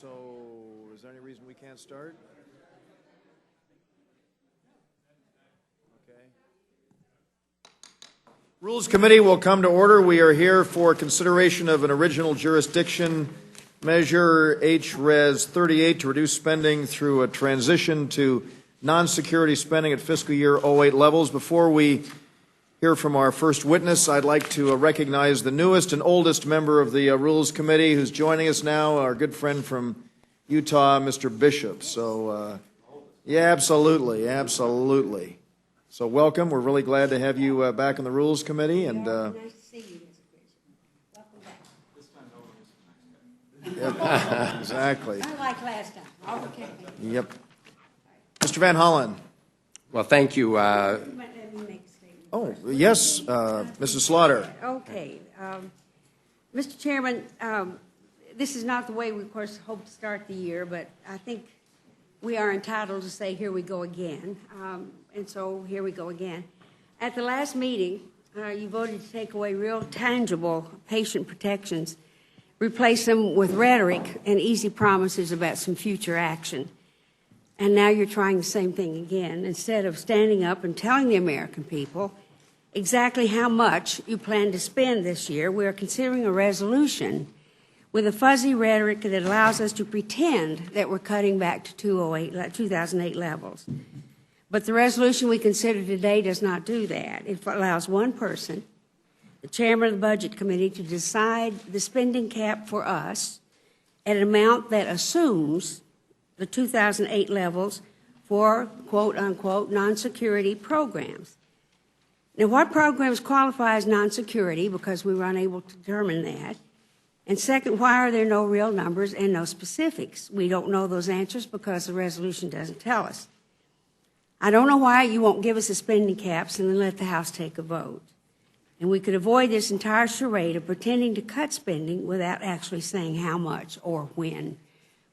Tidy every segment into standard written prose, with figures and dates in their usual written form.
So, is there any reason we can't start? Okay. Rules Committee will come to order. We are here for consideration of an original jurisdiction measure, HRES 38, to reduce spending through a transition to non-security spending at fiscal year 08 levels. Before we hear from our first witness, I'd like to recognize the newest and oldest member of the Rules Committee who's joining us now, our good friend from Utah, Mr. Bishop. So, yeah, absolutely, absolutely. So welcome. We're really glad to have you back in the Rules Committee. And nice to see you, Mr. Bishop. Welcome back. Yep, exactly. Not like last time. Oh, okay. Yep. Mr. Van Hollen. Well, thank you. Let me make a statement. Oh, yes, Mrs. Slaughter. Okay. Mr. Chairman, this is not the way we, of course, hope to start the year, but I think we are entitled to say, here we go again. And so here we go again. At the last meeting, you voted to take away real tangible patient protections, replace them with rhetoric and easy promises about some future action. And now you're trying the same thing again. Instead of standing up and telling the American people exactly how much you plan to spend this year, we are considering a resolution with a fuzzy rhetoric that allows us to pretend that we're cutting back to 2008 levels. But the resolution we consider today does not do that. It allows one person, the chairman of the Budget Committee, to decide the spending cap for us at an amount that assumes the 2008 levels for quote-unquote non-security programs. Now, what programs qualify as non-security, because we were unable to determine that? And second, why are there no real numbers and no specifics? We don't know those answers because the resolution doesn't tell us. I don't know why you won't give us the spending caps and then let the House take a vote. And we could avoid this entire charade of pretending to cut spending without actually saying how much or when,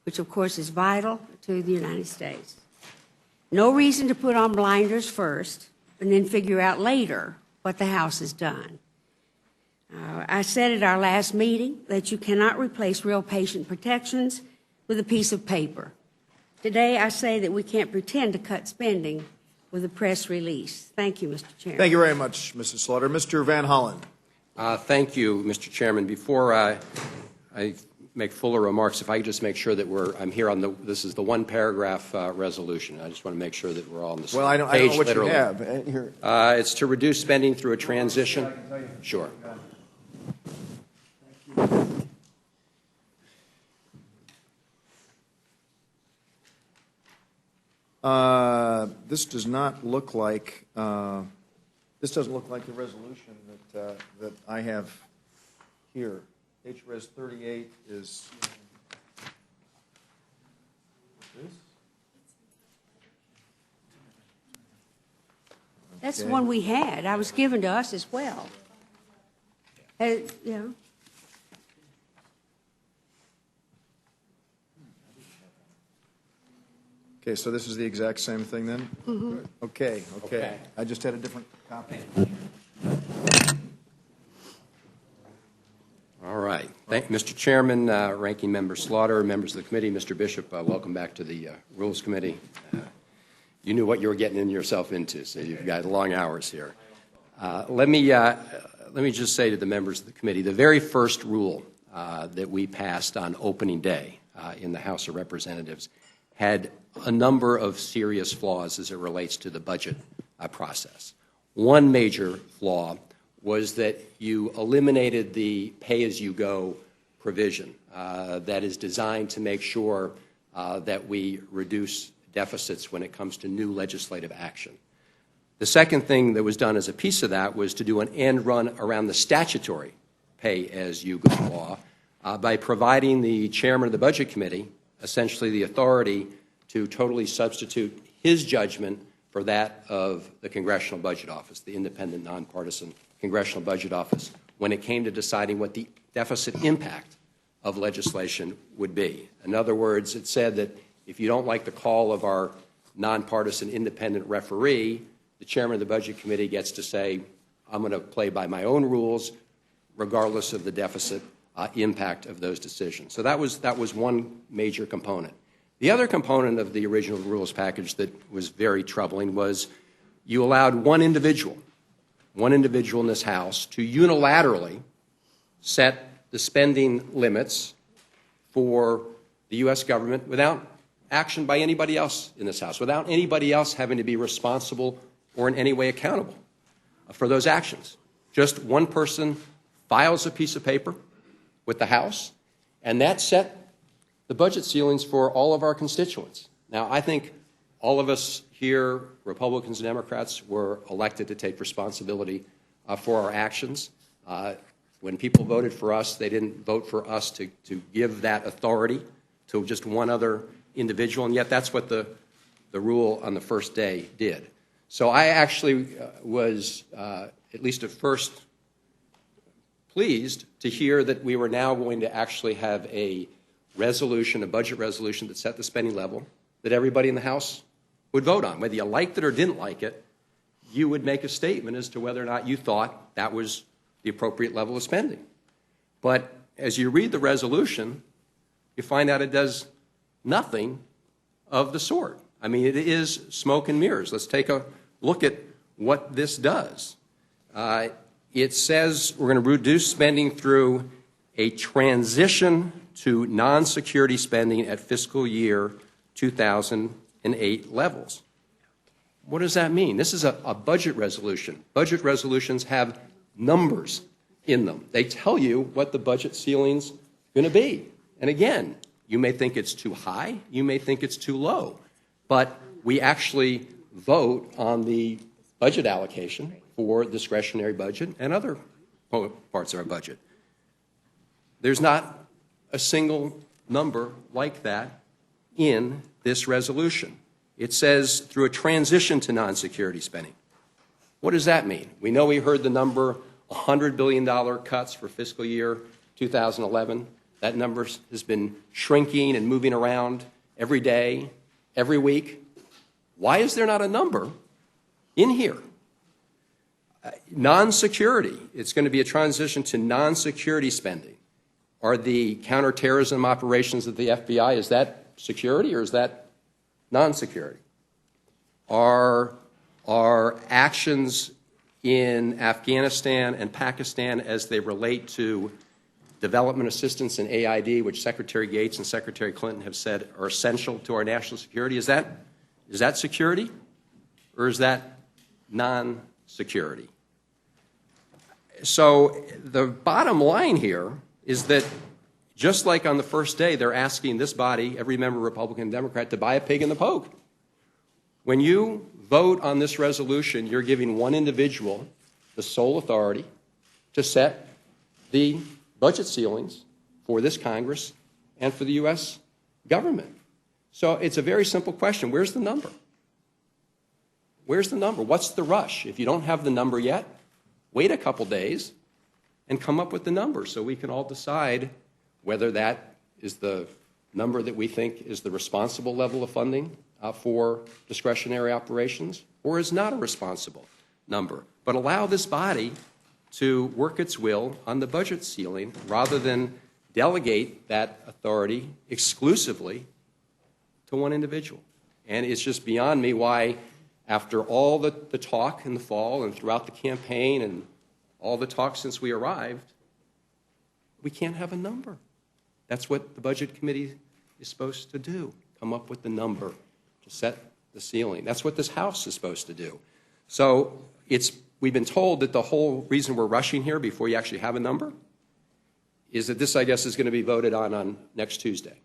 which of course is vital to the United States. No reason to put on blinders first and then figure out later what the House has done. I said at our last meeting that you cannot replace real patient protections with a piece of paper. Today I say that we can't pretend to cut spending with a press release. Thank you, Mr. Chairman. Thank you very much, Mrs. Slaughter. Mr. Van Hollen. Thank you, Mr. Chairman. Before I make fuller remarks, if I could just make sure that I'm here on this is the one paragraph resolution. I just want to make sure that we're all on the same page. Well, I don't know what literally. you have. Here. It's to reduce spending through a transition. Sure. This does not look like this doesn't look like the resolution that I have here. HRES 38 is this? That's the one we had. I was given to us as well. Yeah. Okay, so this is the exact same thing then? Mm-hmm. Okay. I just had a different copy. All right. Mr. Chairman, Ranking Member Slaughter, members of the committee, Mr. Bishop, welcome back to the Rules Committee. You knew what you were getting yourself into, so you've got long hours here. Let me just say to the members of the committee, the very first rule that we passed on opening day in the House of Representatives had a number of serious flaws as it relates to the budget process. One major flaw was that you eliminated the pay-as-you-go provision that is designed to make sure that we reduce deficits when it comes to new legislative action. The second thing that was done as a piece of that was to do an end run around the statutory pay-as-you-go law by providing the chairman of the Budget Committee essentially the authority to totally substitute his judgment for that of the Congressional Budget Office, the independent, nonpartisan Congressional Budget Office, when it came to deciding what the deficit impact of legislation would be. In other words, it said that if you don't like the call of our nonpartisan independent referee, the chairman of the Budget Committee gets to say, I'm going to play by my own rules regardless of the deficit impact of those decisions. So that was one major component. The other component of the original rules package that was very troubling was you allowed one individual in this House to unilaterally set the spending limits for the U.S. government without action by anybody else in this House, without anybody else having to be responsible or in any way accountable for those actions. Just one person files a piece of paper with the House, and that set the budget ceilings for all of our constituents. Now, I think all of us here, Republicans and Democrats, were elected to take responsibility for our actions. When people voted for us, they didn't vote for us to give that authority to just one other individual, and yet that's what the rule on the first day did. So I actually was, at least at first, pleased to hear that we were now going to actually have a resolution, a budget resolution that set the spending level that everybody in the House would vote on. Whether you liked it or didn't like it, you would make a statement as to whether or not you thought that was the appropriate level of spending. But as you read the resolution, you find out it does nothing of the sort. I mean, it is smoke and mirrors. Let's take a look at what this does. It says we're going to reduce spending through a transition to non-security spending at fiscal year 2008 levels. What does that mean? This is a budget resolution. Budget resolutions have numbers in them. They tell you what the budget ceiling's going to be. And again, you may think it's too high, you may think it's too low, but we actually vote on the budget allocation for discretionary budget and other parts of our budget. There's not a single number like that in this resolution. It says through a transition to non-security spending. What does that mean? We know we heard the number $100 billion cuts for fiscal year 2011. That number has been shrinking and moving around every day, every week. Why is there not a number in here? Non-security. It's going to be a transition to non-security spending. Are the counterterrorism operations of the FBI, is that security or is that non-security? Are actions in Afghanistan and Pakistan as they relate to development assistance and AID, which Secretary Gates and Secretary Clinton have said are essential to our national security, is that security or is that non-security? So the bottom line here is that just like on the first day, they're asking this body, every member, Republican and Democrat, to buy a pig in the poke. When you vote on this resolution, you're giving one individual the sole authority to set the budget ceilings for this Congress and for the U.S. government. So it's a very simple question. Where's the number? Where's the number? What's the rush? If you don't have the number yet, wait a couple days and come up with the number so we can all decide whether that is the number that we think is the responsible level of funding for discretionary operations or is not a responsible number. But allow this body to work its will on the budget ceiling rather than delegate that authority exclusively to one individual. And it's just beyond me why, after all the talk in the fall and throughout the campaign and all the talk since we arrived, we can't have a number. That's what the Budget Committee is supposed to do, come up with the number to set the ceiling. That's what this House is supposed to do. So we've been told that the whole reason we're rushing here before you actually have a number is that this, I guess, is going to be voted on next Tuesday.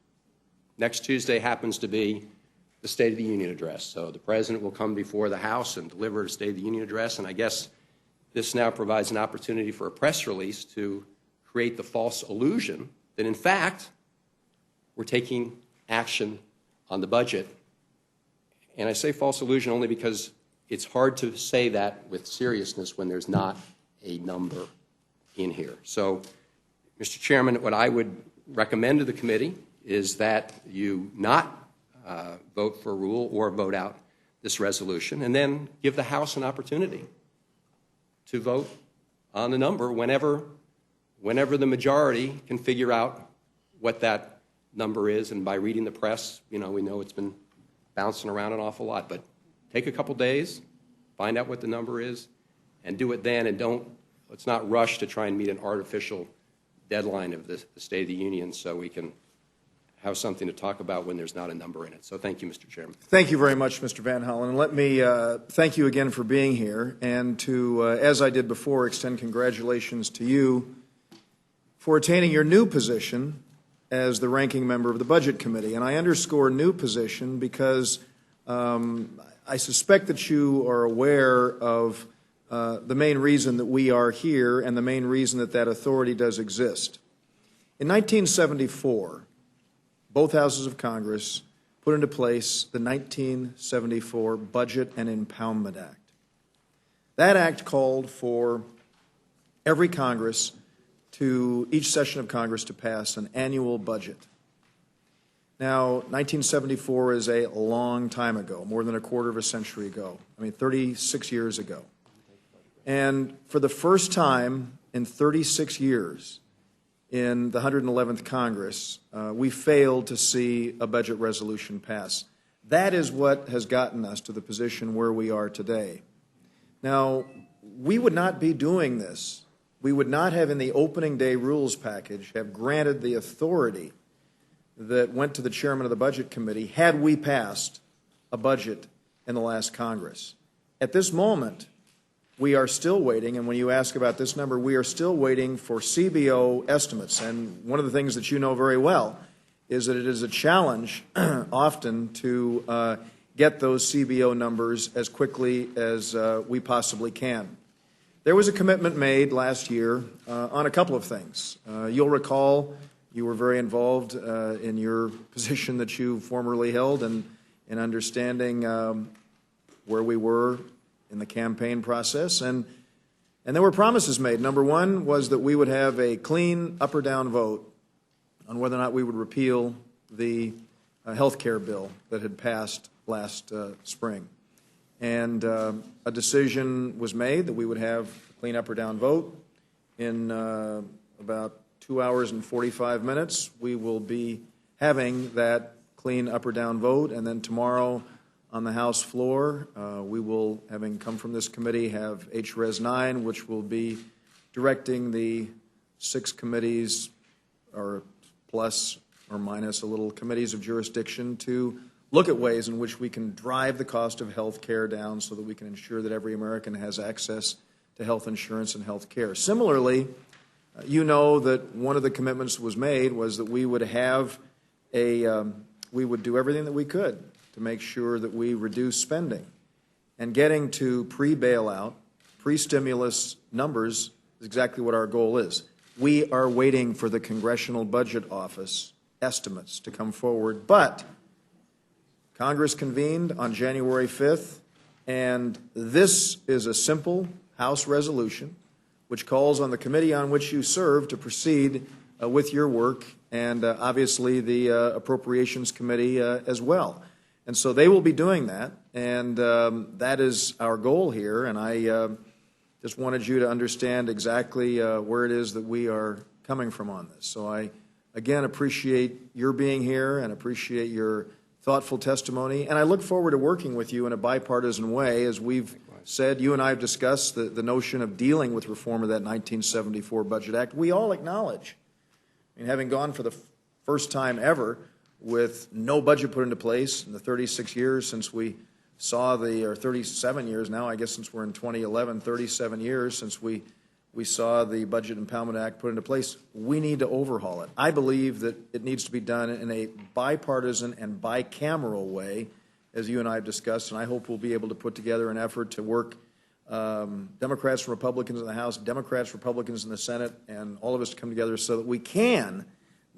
Next Tuesday happens to be the State of the Union address. So the President will come before the House and deliver a State of the Union address, and I guess this now provides an opportunity for a press release to create the false illusion that, in fact, we're taking action on the budget. And I say false illusion only because it's hard to say that with seriousness when there's not a number in here. So, Mr. Chairman, what I would recommend to the committee is that you not vote for a rule or vote out this resolution, and then give the House an opportunity to vote on the number whenever whenever the majority can figure out what that number is, and by reading the press, we know it's been bouncing around an awful lot, but take a couple days, find out what the number is, and do it then, and let's not rush to try and meet an artificial deadline of the State of the Union so we can have something to talk about when there's not a number in it. So thank you, Mr. Chairman. Thank you very much, Mr. Van Hollen. And let me thank you again for being here, and to, as I did before, extend congratulations to you for attaining your new position as the ranking member of the Budget Committee. And I underscore new position because I suspect that you are aware of the main reason that we are here and the main reason that that authority does exist. In 1974, both houses of Congress put into place the 1974 Budget and Impoundment Act. That act called for every Congress each session of Congress to pass an annual budget. Now, 1974 is a long time ago, more than a quarter of a century ago. 36 years ago. And for the first time in 36 years, in the 111th Congress, we failed to see a budget resolution pass. That is what has gotten us to the position where we are today. Now, we would not be doing this. We would not have, in the opening day rules package, have granted the authority that went to the chairman of the Budget Committee had we passed a budget in the last Congress. At this moment, we are still waiting, and when you ask about this number, we are still waiting for CBO estimates. And one of the things that you know very well is that it is a challenge often to get those CBO numbers as quickly as we possibly can. There was a commitment made last year on a couple of things. You'll recall you were very involved in your position that you formerly held and in understanding where we were in the campaign process, and there were promises made. Number one was that we would have a clean up or down vote on whether or not we would repeal the health care bill that had passed last spring. And a decision was made that we would have a clean up or down vote. In about 2 hours and 45 minutes, we will be having that clean up or down vote, and then tomorrow on the House floor, we will, having come from this committee, have HRES 9, which will be directing the 6 committees, or plus or minus a little committees of jurisdiction, to look at ways in which we can drive the cost of health care down so that we can ensure that every American has access to health insurance and health care. Similarly, you know that one of the commitments was made was that we would have we would do everything that we could to make sure that we reduce spending. And getting to pre-bailout, pre-stimulus numbers is exactly what our goal is. We are waiting for the Congressional Budget Office estimates to come forward, but Congress convened on January 5th, and this is a simple House resolution which calls on the committee on which you serve to proceed with your work, and obviously the Appropriations Committee as well. And so they will be doing that, and that is our goal here, and I just wanted you to understand exactly where it is that we are coming from on this. So I, again, appreciate your being here and appreciate your thoughtful testimony, and I look forward to working with you in a bipartisan way. As we've said, you and I have discussed the notion of dealing with reform of that 1974 Budget Act. We all acknowledge, having gone for the first time ever with no budget put into place in the 36 years since we saw or 37 years now, I guess, since we're in 2011, 37 years since we saw the Budget Impoundment Act put into place, we need to overhaul it. I believe that it needs to be done in a bipartisan and bicameral way, as you and I have discussed, and I hope we'll be able to put together an effort to work Democrats and Republicans in the House, Democrats, Republicans in the Senate, and all of us to come together so that we can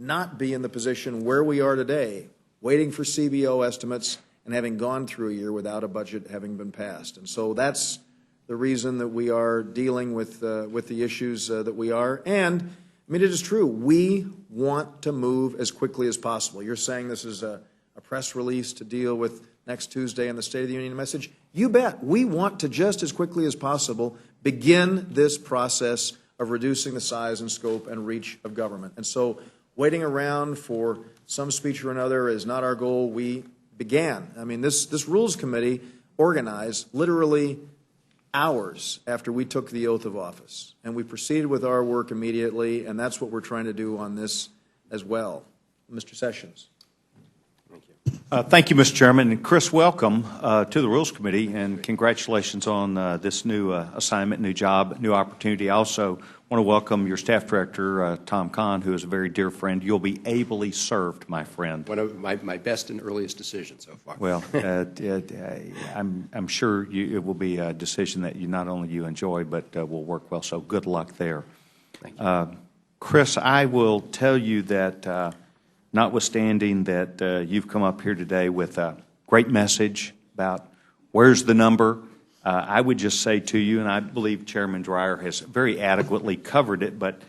not be in the position where we are today, waiting for CBO estimates and having gone through a year without a budget having been passed. And so that's the reason that we are dealing with the issues that we are. And, it is true, we want to move as quickly as possible. You're saying this is a press release to deal with next Tuesday in the State of the Union message. You bet. We want to, just as quickly as possible, begin this process of reducing the size and scope and reach of government. And so waiting around for some speech or another is not our goal. We began. I mean, this Rules Committee organized literally hours after we took the oath of office. And we proceeded with our work immediately, and that's what we're trying to do on this as well. Mr. Sessions. Thank you, Mr. Chairman. And Chris, welcome to the Rules Committee, and congratulations on this new assignment, new job, new opportunity. I also want to welcome your staff director, Tom Kahn, who is a very dear friend. You'll be ably served, my friend. One of my best and earliest decisions so far. Well, I'm sure it will be a decision that not only you enjoy, but will work well. So good luck there. Thank you. Chris, I will tell you that notwithstanding that you've come up here today with a great message about where's the number, I would just say to you, and I believe Chairman Dreyer has very adequately covered it, but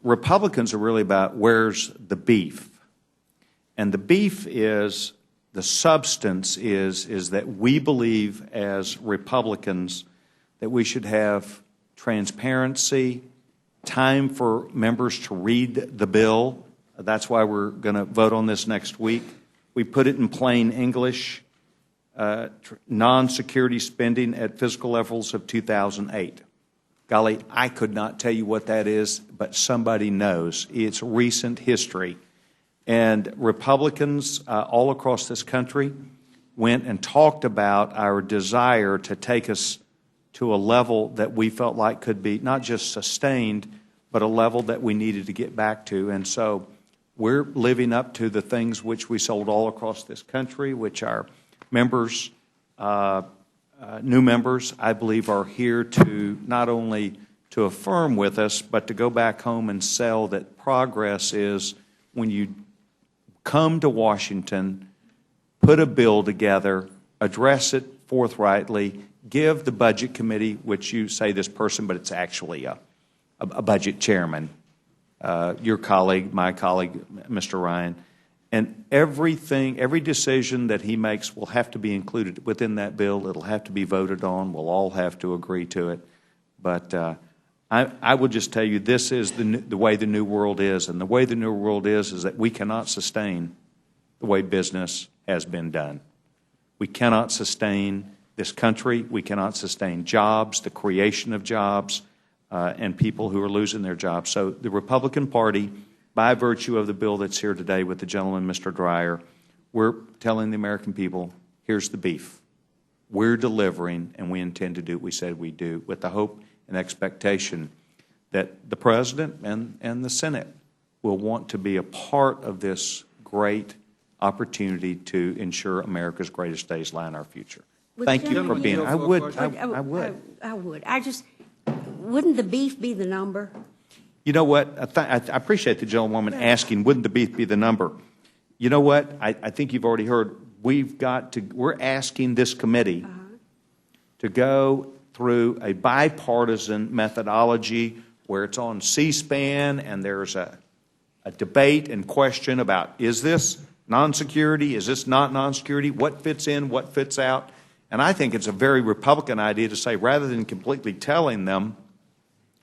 Republicans are really about where's the beef. And the beef is, the substance is that we believe as Republicans that we should have transparency, time for members to read the bill. That's why we're going to vote on this next week. We put it in plain English, non-security spending at fiscal levels of 2008. Golly, I could not tell you what that is, but somebody knows. It's recent history. And Republicans all across this country went and talked about our desire to take us to a level that we felt like could be not just sustained, but a level that we needed to get back to. And so we're living up to the things which we sold all across this country, which our members, new members, I believe, are here to not only to affirm with us, but to go back home and sell that progress is when you come to Washington, put a bill together, address it forthrightly, give the Budget Committee, which you say this person, but it's actually a budget chairman, your colleague, my colleague, Mr. Ryan, and every decision that he makes will have to be included within that bill. It'll have to be voted on. We'll all have to agree to it. But I will just tell you, this is the way the new world is, and the way the new world is that we cannot sustain the way business has been done. We cannot sustain this country. We cannot sustain jobs, the creation of jobs, and people who are losing their jobs. So the Republican Party, by virtue of the bill that's here today with the gentleman, Mr. Dreyer, we're telling the American people, here's the beef. We're delivering, and we intend to do what we said we'd do, with the hope and expectation that the President and the Senate will want to be a part of this great opportunity to ensure America's greatest days lie in our future. Thank you for being. I would. Wouldn't the beef be the number? You know what? I appreciate the gentlewoman asking, wouldn't the beef be the number? You know what? I think you've already heard. We're asking this committee to go through a bipartisan methodology where it's on C-SPAN and there's a debate and question about, is this non-security? Is this not non-security? What fits in? What fits out? And I think it's a very Republican idea to say, rather than completely telling them,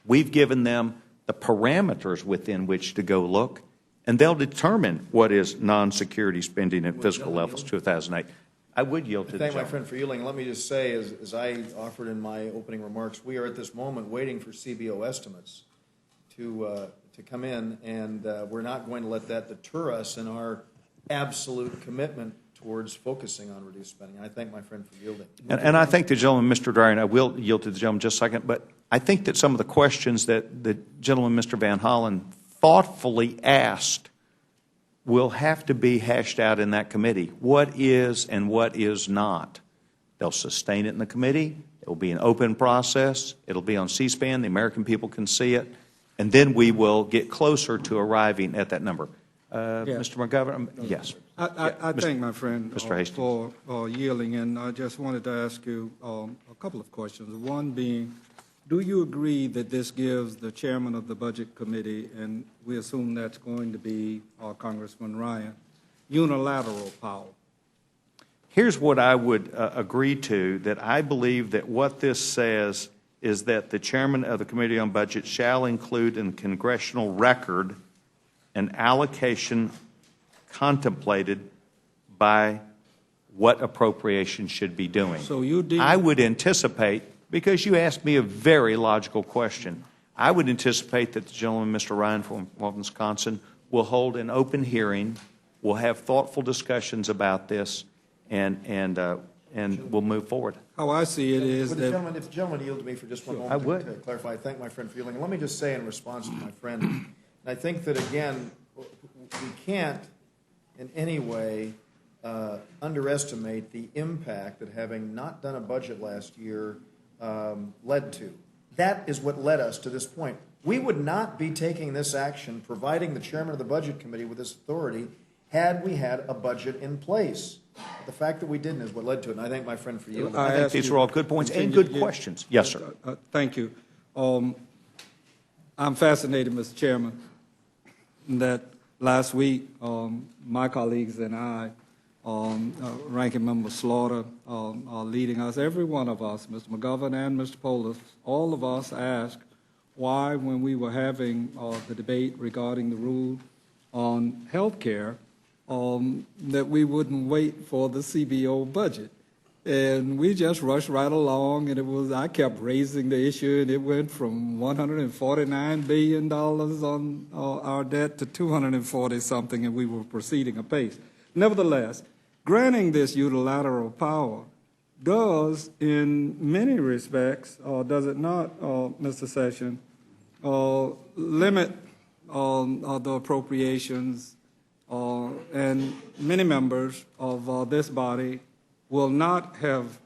we've given them the parameters within which to go look, and they'll determine what is non-security spending at fiscal levels 2008. I would yield to the Thank gentleman. my friend for yielding. Let me just say, as I offered in my opening remarks, we are at this moment waiting for CBO estimates to come in, and we're not going to let that deter us in our absolute commitment towards focusing on reduced spending. I thank my friend for yielding. And I thank the gentleman, Mr. Dreyer, and I will yield to the gentleman just a second, but I think that some of the questions that the gentleman, Mr. Van Hollen, thoughtfully asked will have to be hashed out in that committee. What is and what is not. They'll sustain it in the committee. It will be an open process. It'll be on C-SPAN. The American people can see it. And then we will get closer to arriving at that number. Mr. McGovern? Yes. I thank my friend Mr. for yielding, and I just wanted to ask you a couple of questions. One being, do you agree that this gives the chairman of the Budget Committee, and we assume that's going to be Congressman Ryan, unilateral power? Here's what I would agree to, that I believe that what this says is that the chairman of the Committee on Budget shall include in the congressional record an allocation contemplated by what appropriation should be doing. So you did. I would anticipate, because you asked me a very logical question, I would anticipate that the gentleman, Mr. Ryan from Wisconsin, will hold an open hearing, will have thoughtful discussions about this, and we'll move forward. How I see it is If that, the gentleman yield to me for just one I moment would. to clarify, I thank my friend for yielding. Let me just say in response to my friend, and I think that, again, we can't in any way underestimate the impact that having not done a budget last year led to. That is what led us to this point. We would not be taking this action, providing the chairman of the Budget Committee with this authority, had we had a budget in place. But the fact that we didn't is what led to it, and I thank my friend for yielding. I think these are all good points and good questions. Yes, sir. Thank you. I'm fascinated, Mr. Chairman, that last week my colleagues and I, Ranking Member Slaughter are leading us, every one of us, Mr. McGovern and Mr. Polis, all of us asked why, when we were having the debate regarding the rule on health care, that we wouldn't wait for the CBO budget. And we just rushed right along, and I kept raising the issue, and it went from $149 billion on our debt to 240-something, and we were proceeding apace. Nevertheless, granting this unilateral power does, in many respects, does it not, Mr. Sessions, limit the appropriations, and many members of this body will not have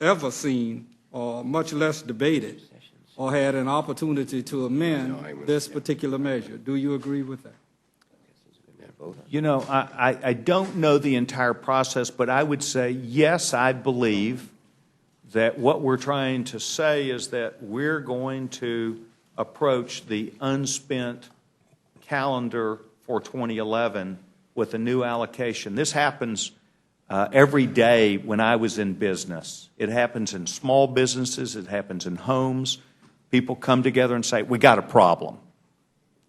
ever seen, or much less debated, or had an opportunity to amend this particular measure. Do you agree with that? You know, I don't know the entire process, but I would say, yes, I believe that what we're trying to say is that we're going to approach the unspent calendar for 2011 with a new allocation. This happens every day when I was in business. It happens in small businesses. It happens in homes. People come together and say, we got a problem.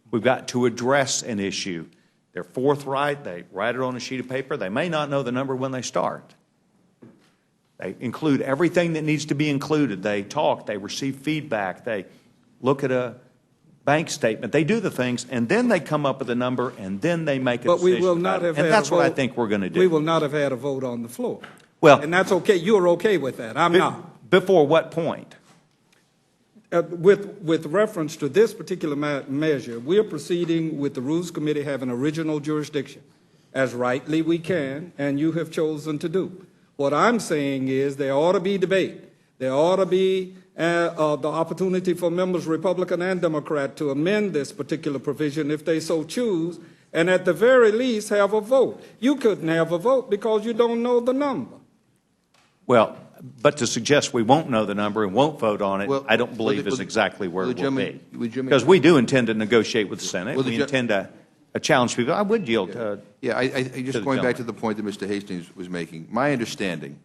We've got to address an issue. They're forthright. They write it on a sheet of paper. They may not know the number when they start. They include everything that needs to be included. They talk. They receive feedback. They look at a bank statement. They do the things, and then they come up with a number, and then they make a decision. But we will not have had a vote. And that's what I think we're going to do. We will not have had a vote on the floor. Well, and that's okay. You're okay with that. I'm not. Before what point? With reference to this particular measure, we are proceeding with the Rules Committee having original jurisdiction, as rightly we can, and you have chosen to do. What I'm saying is there ought to be debate. There ought to be the opportunity for members, Republican and Democrat, to amend this particular provision if they so choose, and at the very least have a vote. You couldn't have a vote because you don't know the number. Well, but to suggest we won't know the number and won't vote on it, I don't believe is exactly where it will be. Because we do intend to negotiate with the Senate. We intend to challenge people. I would yield to I just going back to gentleman. the point that Mr. Hastings was making. My understanding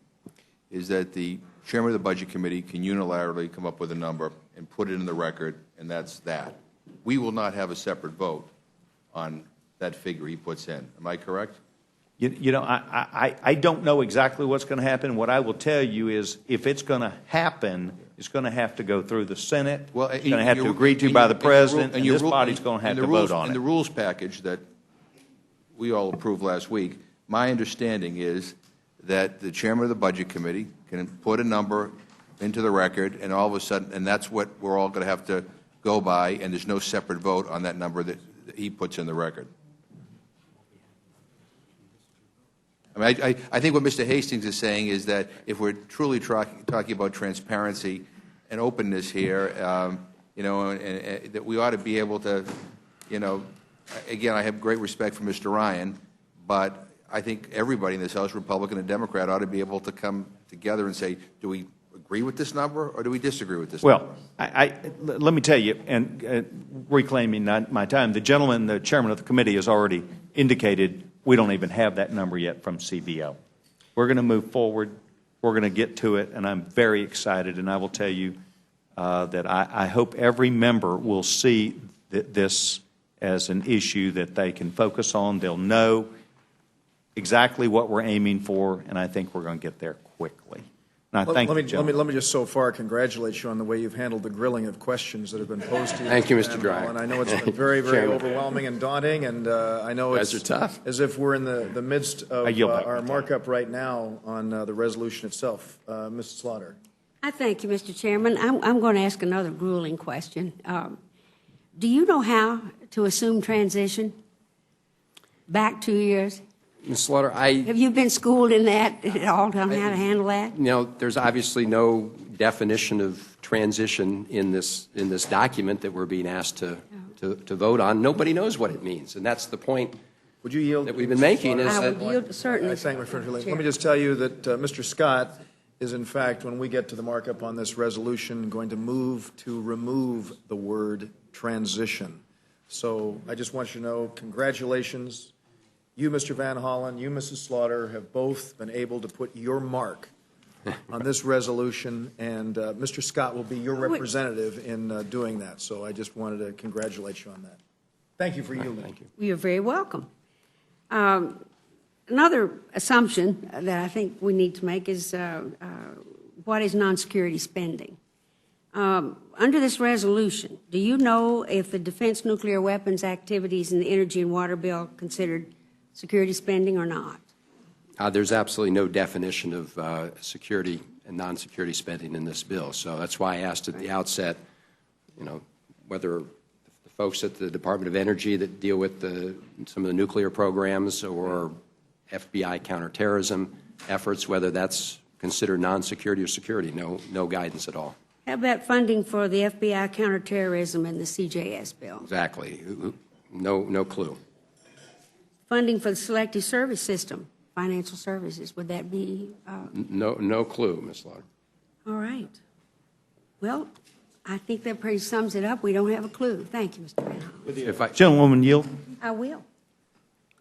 is that the chairman of the Budget Committee can unilaterally come up with a number and put it in the record, and that's that. We will not have a separate vote on that figure he puts in. Am I correct? You know, I don't know exactly what's going to happen. What I will tell you is if it's going to happen, it's going to have to go through the Senate. Well, it's going to have to agree to by the president, and this body's going to have to vote on it. In the rules package that we all approved last week, my understanding is that the chairman of the Budget Committee can put a number into the record, and all of a sudden, and that's what we're all going to have to go by, and there's no separate vote on that number that he puts in the record. I mean, I think what Mr. Hastings is saying is that if we're truly talking about transparency and openness here, you know, and that we ought to be able to, you know, again, I have great respect for Mr. Ryan, but I think everybody in this House, Republican and Democrat, ought to be able to come together and say, do we agree with this number or do we disagree with this number? Well, let me tell you, and reclaiming my time, the gentleman, the chairman of the committee, has already indicated we don't even have that number yet from CBO. We're going to move forward. We're going to get to it, and I'm very excited. And I will tell you, that I hope every member will see this as an issue that they can focus on. They'll know exactly what we're aiming for, and I think we're going to get there quickly. And I thank Let the me gentleman. just so far congratulate you on the way you've handled the grilling of questions that have been posed to you. Thank you, Mr. Dryer. And I know it's been very, very Chairman. overwhelming and daunting, and I know Guys it's are tough. as if we're in the midst of I yield back. our markup right now on the resolution itself. Mrs. Slaughter. I thank you, Mr. Chairman. I'm going to ask another grueling question. Do you know how to assume transition back 2 years? Ms. Slaughter, Have you been schooled in that at all, on how to handle that? there's obviously no definition of transition in this document that we're being asked to vote on. Nobody knows what it means, and that's the point Would you yield? that we've been making. Is I that would yield, certainly. I thank my friend. Let me just tell you that Mr. Scott is, in fact, when we get to the markup on this resolution, going to move to remove the word transition. So I just want you to know, congratulations. You, Mr. Van Hollen, you, Mrs. Slaughter, have both been able to put your mark on this resolution, and Mr. Scott will be your representative in doing that. So I just wanted to congratulate you on that. Thank you for yielding. Thank you. You're very welcome. Another assumption that I think we need to make is what is non-security spending? Under this resolution, do you know if the defense nuclear weapons activities in the energy and water bill considered security spending or not? There's absolutely no definition of security and non-security spending in this bill. So that's why I asked at the outset, whether the folks at the Department of Energy that deal with some of the nuclear programs or FBI counterterrorism efforts, whether that's considered non-security or security. No guidance at all. How about funding for the FBI counterterrorism and the CJS bill? Exactly. No clue. Funding for the selective service system, financial services, would that be? No clue, Ms. Slaughter. All right. Well, I think that pretty sums it up. We don't have a clue. Thank you, Mr. Van Hollen. If I, Gentlewoman yield. I will.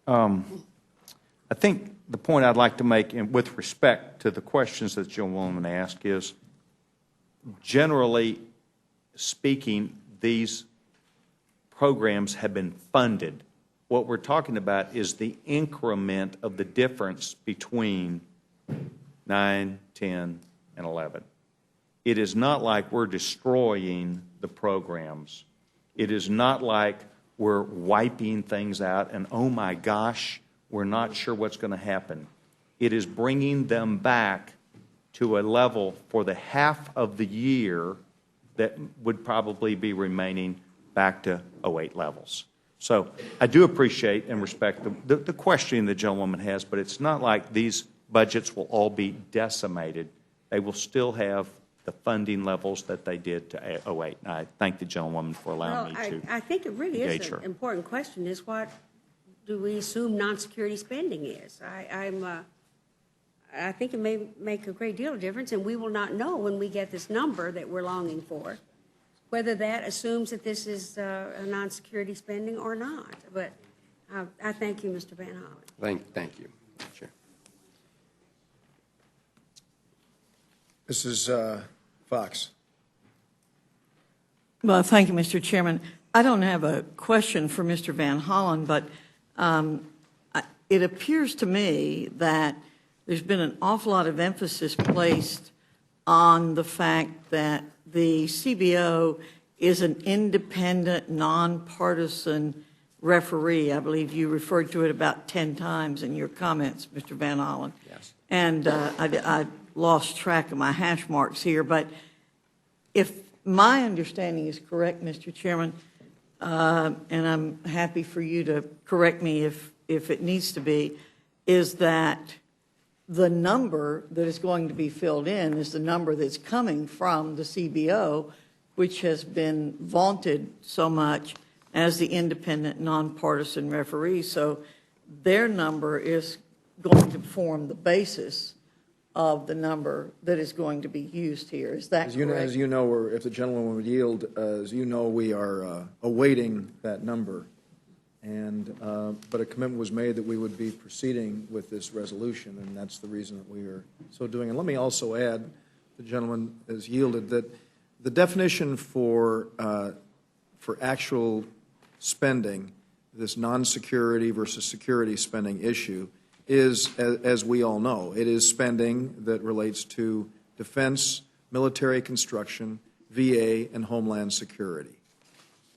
I think the point I'd like to make, and with respect to the questions that the gentlewoman asked, is generally speaking, these programs have been funded. What we're talking about is the increment of the difference between 9, 10, and 11. It is not like we're destroying the programs. It is not like we're wiping things out and, oh my gosh, we're not sure what's going to happen. It is bringing them back to a level for the half of the year that would probably be remaining back to 08 levels. So I do appreciate and respect the question the gentlewoman has, but it's not like these budgets will all be decimated. They will still have the funding levels that they did to 08. And I thank the gentlewoman for allowing me to. I think it really is engage her. an important question, is what do we assume non-security spending is? I think it may make a great deal of difference, and we will not know when we get this number that we're longing for, whether that assumes that this is a non-security spending or not. But I thank you, Mr. Van Hollen. thank you, Chair. Mrs. Fox. Well, thank you, Mr. Chairman. I don't have a question for Mr. Van Hollen, but it appears to me that there's been an awful lot of emphasis placed on the fact that the CBO is an independent, nonpartisan referee. I believe you referred to it about 10 times in your comments, Mr. Van Hollen. Yes. And I lost track of my hash marks here, but if my understanding is correct, Mr. Chairman, and I'm happy for you to correct me if it needs to be, is that the number that is going to be filled in is the number that's coming from the CBO, which has been vaunted so much as the independent, nonpartisan referee. So their number is going to form the basis of the number that is going to be used here. Is that correct? As you know, or if the gentleman would yield, as you know, we are awaiting that number. And but a commitment was made that we would be proceeding with this resolution, and that's the reason that we are so doing. And let me also add, the gentleman has yielded that the definition for actual spending, this non-security versus security spending issue, is, as we all know, it is spending that relates to defense, military construction, VA, and homeland security.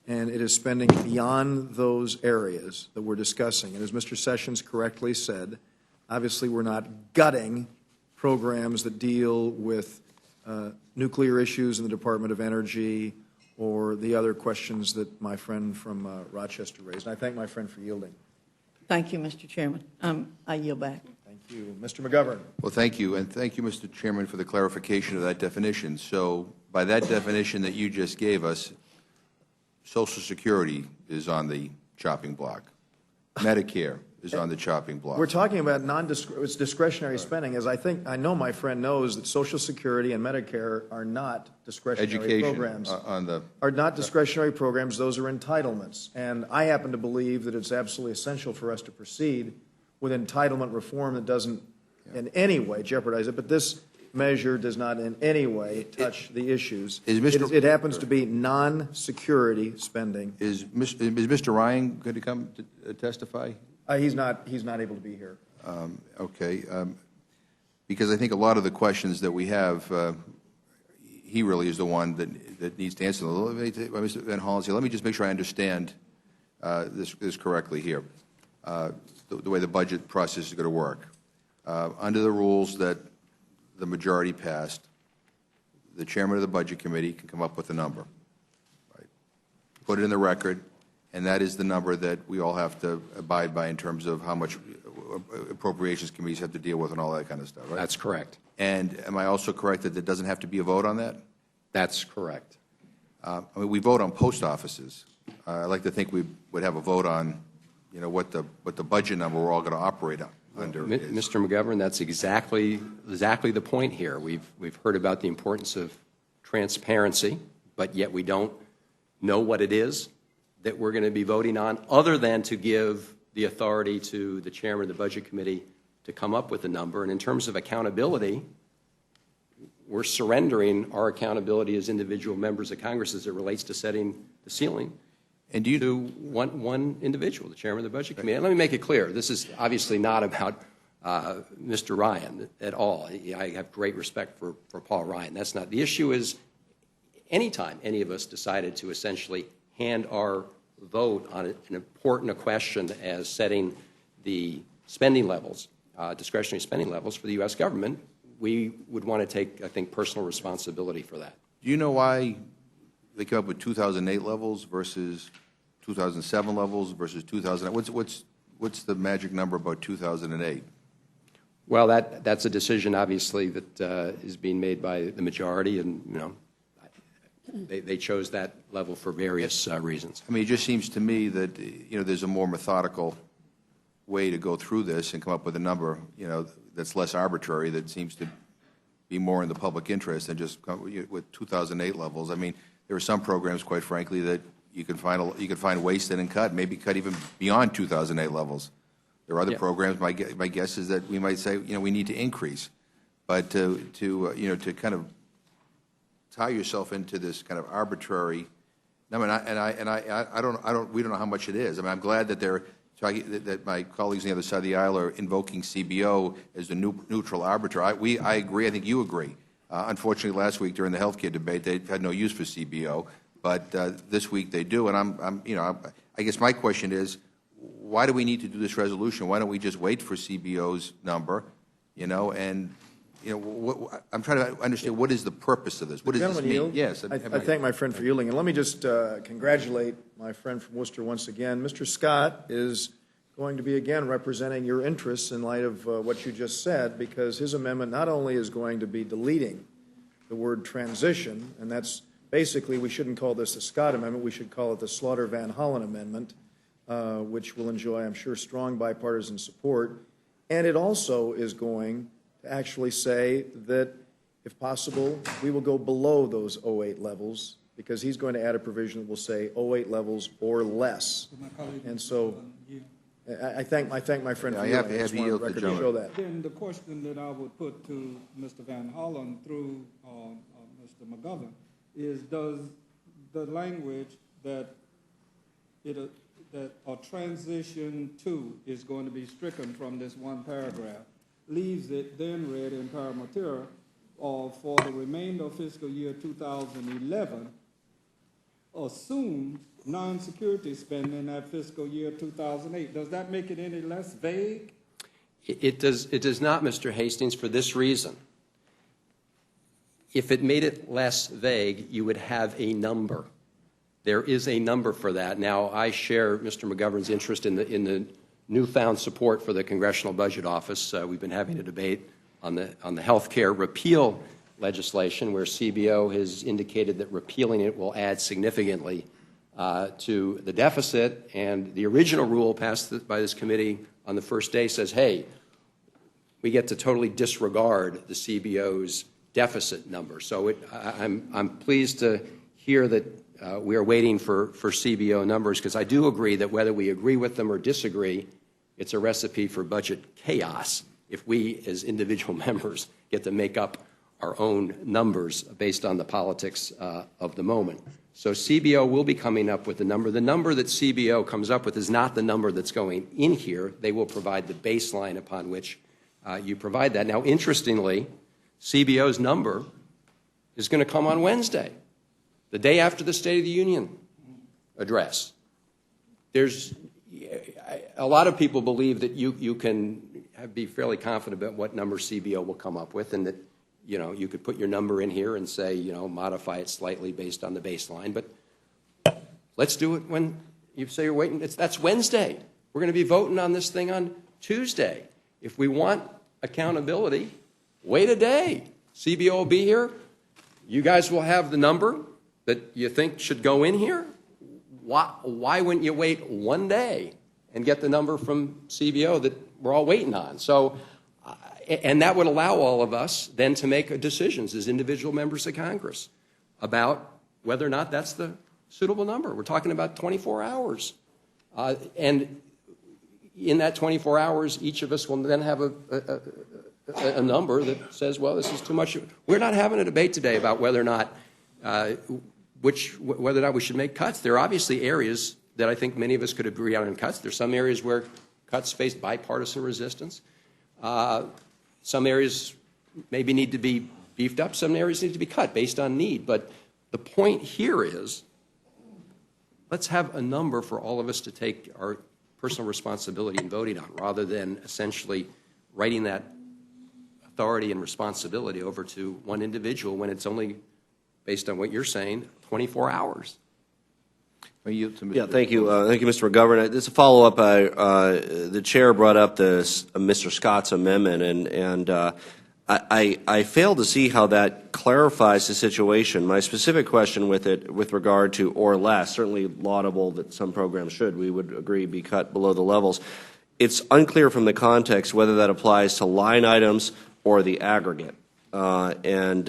And it is spending beyond those areas that we're discussing. And as Mr. Sessions correctly said, obviously we're not gutting programs that deal with nuclear issues in the Department of Energy or the other questions that my friend from Rochester raised. And I thank my friend for yielding. Thank you, Mr. Chairman. I yield back. Thank you. Mr. McGovern. Well, thank you, and thank you, Mr. Chairman, for the clarification of that definition. So by that definition that you just gave us, Social Security is on the chopping block. Medicare is on the chopping block. We're talking about it's discretionary spending, as I know my friend knows that Social Security and Medicare are not discretionary programs. Are not discretionary programs. Those are entitlements. And I happen to believe that it's absolutely essential for us to proceed with entitlement reform that doesn't in any way jeopardize it. But this measure does not in any way touch the issues. It happens to be non-security spending. Is Mr. Ryan going to come to testify? He's not able to be here. Okay. Because I think a lot of the questions that we have, he really is the one that needs to answer them. Mr. Van Hollen, let me just make sure I understand this correctly here, the way the budget process is going to work. Under the rules that the majority passed, the chairman of the Budget Committee can come up with a number, right? Put it in the record, and that is the number that we all have to abide by in terms of how much appropriations committees have to deal with and all that kind of stuff, right? That's correct. And am I also correct that there doesn't have to be a vote on that? That's correct. I mean, we vote on post offices. I'd like to think we would have a vote on, you know, what the budget number we're all going to operate on. Mr. McGovern, that's exactly the point here. We've heard about the importance of transparency, but yet we don't know what it is that we're going to be voting on, other than to give the authority to the chairman of the Budget Committee to come up with a number. And in terms of accountability, we're surrendering our accountability as individual members of Congress as it relates to setting the ceiling. And to one individual, the chairman of the Budget Committee. And let me make it clear, this is obviously not about Mr. Ryan at all. I have great respect for Paul Ryan. That's not. The issue is anytime any of us decided to essentially hand our vote on an important question as setting the spending levels, discretionary spending levels for the U.S. government, we would want to take, I think, personal responsibility for that. Do you know why they came up with 2008 levels versus 2007 levels versus 2000? What's the magic number about 2008? Well, that's a decision, obviously, that is being made by the majority, and you know, they chose that level for various reasons. I mean, it just seems to me that there's a more methodical way to go through this and come up with a number that's less arbitrary, that seems to be more in the public interest than just come with 2008 levels. I mean, there are some programs, quite frankly, that you can find wasted and cut, maybe cut even beyond 2008 levels. There are other programs. My guess is that we might say, we need to increase, but to kind of tie yourself into this kind of arbitrary. I mean, we don't know how much it is. I mean, I'm glad that that my colleagues on the other side of the aisle are invoking CBO as the neutral arbiter. I agree. I think you agree. Unfortunately, last week during the health care debate, they had no use for CBO, but this week they do. And I guess my question is, why do we need to do this resolution? Why don't we just wait for CBO's number? I'm trying to understand, what is the purpose of this? What does this mean? Yield? Yes. I thank my friend for yielding, and let me just congratulate my friend from Worcester once again. Mr. Scott is going to be again representing your interests in light of what you just said, because his amendment not only is going to be deleting the word transition, and that's basically, we shouldn't call this the Scott amendment, we should call it the Slaughter-Van Hollen amendment, which will enjoy, I'm sure, strong bipartisan support. And it also is going to actually say that, if possible, we will go below those 08 levels, because he's going to add a provision that will say 08 levels or less. And so I thank my friend for have just wanted the record to show that. Then the question that I would put to Mr. Van Hollen through Mr. McGovern is does the language that that a transition to is going to be stricken from this one paragraph, leaves it then read in paramater for the remainder of fiscal year 2011, assume non-security spending at fiscal year 2008. Does that make it any less vague? It does not, Mr. Hastings, for this reason. If it made it less vague, you would have a number. There is a number for that. Now, I share Mr. McGovern's interest in the newfound support for the Congressional Budget Office. We've been having a debate on the health care repeal legislation, where CBO has indicated that repealing it will add significantly to the deficit. And the original rule passed by this committee on the first day says, hey, we get to totally disregard the CBO's deficit number. So I'm pleased to hear that we are waiting for CBO numbers, because I do agree that whether we agree with them or disagree, it's a recipe for budget chaos if we as individual members get to make up our own numbers based on the politics of the moment. So CBO will be coming up with a number. The number that CBO comes up with is not the number that's going in here. They will provide the baseline upon which you provide that. Now, interestingly, CBO's number is going to come on Wednesday, the day after the State of the Union address. There's a lot of people believe that you can be fairly confident about what number CBO will come up with, and that you could put your number in here and say, modify it slightly based on the baseline. But let's do it when you say you're waiting. That's Wednesday. We're going to be voting on this thing on Tuesday. If we want accountability, wait a day. CBO will be here. You guys will have the number that you think should go in here. Why wouldn't you wait one day and get the number from CBO that we're all waiting on? So, and that would allow all of us then to make decisions as individual members of Congress about whether or not that's the suitable number. We're talking about 24 hours. And in that 24 hours, each of us will then have a number that says, well, this is too much. We're not having a debate today about whether or not whether or not we should make cuts. There are obviously areas that I think many of us could agree on cuts. There's some areas where cuts face bipartisan resistance. Some areas maybe need to be beefed up. Some areas need to be cut based on need. But the point here is, let's have a number for all of us to take our personal responsibility in voting on, rather than essentially writing that authority and responsibility over to one individual when it's only, based on what you're saying, 24 hours. Yeah, thank you. Thank you, Mr. McGovern. This is a follow-up. The chair brought up Mr. Scott's amendment, and I fail to see how that clarifies the situation. My specific question with it, with regard to or less, certainly laudable that some programs should, we would agree, be cut below the levels. It's unclear from the context whether that applies to line items or the aggregate. Again,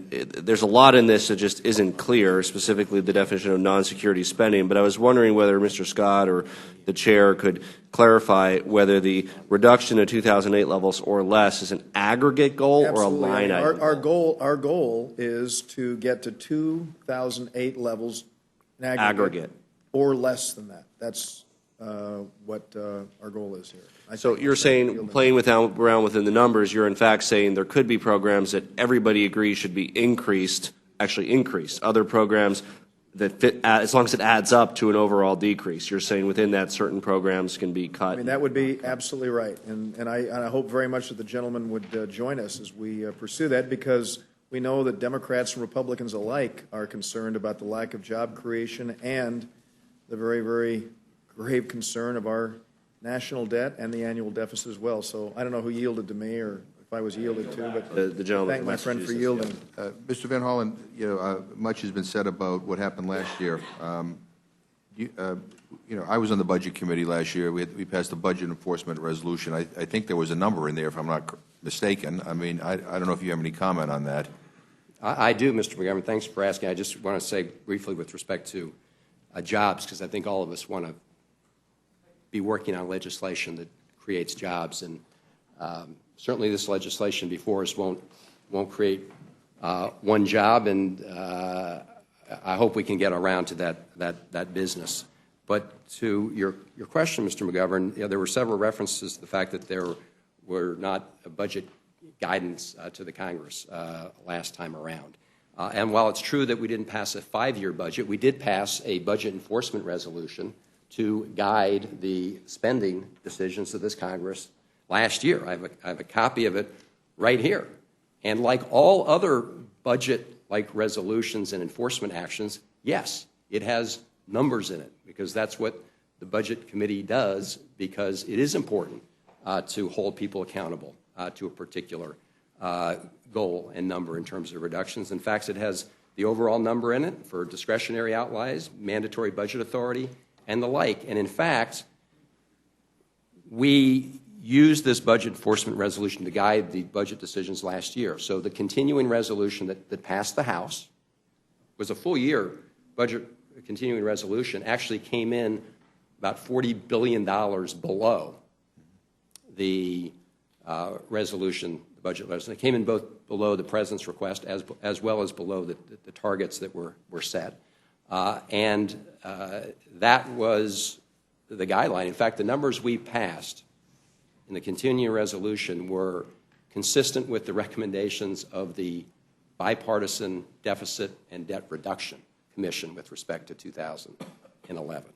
there's a lot in this that just isn't clear, specifically the definition of non-security spending. But I was wondering whether Mr. Scott or the chair could clarify whether the reduction to 2008 levels or less is an aggregate goal Absolutely. or a line item. Our goal is to get to 2008 levels in aggregate, or less than that. That's what our goal is here. So you're saying, playing around within the numbers, you're in fact saying there could be programs that everybody agrees should be increased. Other programs that fit, as long as it adds up to an overall decrease. You're saying within that certain programs can be cut. I mean, that would be absolutely right. And I hope very much that the gentleman would join us as we pursue that, because we know that Democrats and Republicans alike are concerned about the lack of job creation and the very, very grave concern of our national debt and the annual deficit as well. So I don't know who yielded to me or if I was yielded to, but the gentleman thank my friend for yielding. Mr. Van Hollen, much has been said about what happened last year. I was on the Budget Committee last year. We passed the Budget Enforcement Resolution. I think there was a number in there, if I'm not mistaken. I mean, I don't know if you have any comment on that. I do, Mr. McGovern. Thanks for asking. I just want to say briefly with respect to jobs, because I think all of us want to be working on legislation that creates jobs, and certainly this legislation before us won't create one job, and I hope we can get around to that business. But to your question, Mr. McGovern, there were several references to the fact that there were not a budget guidance to the Congress last time around. And while it's true that we didn't pass a 5-year budget, we did pass a budget enforcement resolution to guide the spending decisions of this Congress last year. I have a copy of it right here. And like all other budget-like resolutions and enforcement actions, yes, it has numbers in it, because that's what the Budget Committee does, because it is important to hold people accountable to a particular goal and number in terms of reductions. In fact, it has the overall number in it for discretionary outlays, mandatory budget authority, and the like. And in fact, we used this budget enforcement resolution to guide the budget decisions last year. So the continuing resolution that passed the House was a full-year budget continuing resolution, actually came in about $40 billion below the resolution, the budget resolution. It came in both below the President's request as well as below the targets that were set. And that was the guideline. In fact, the numbers we passed in the continuing resolution were consistent with the recommendations of the Bipartisan Deficit and Debt Reduction Commission with respect to 2011.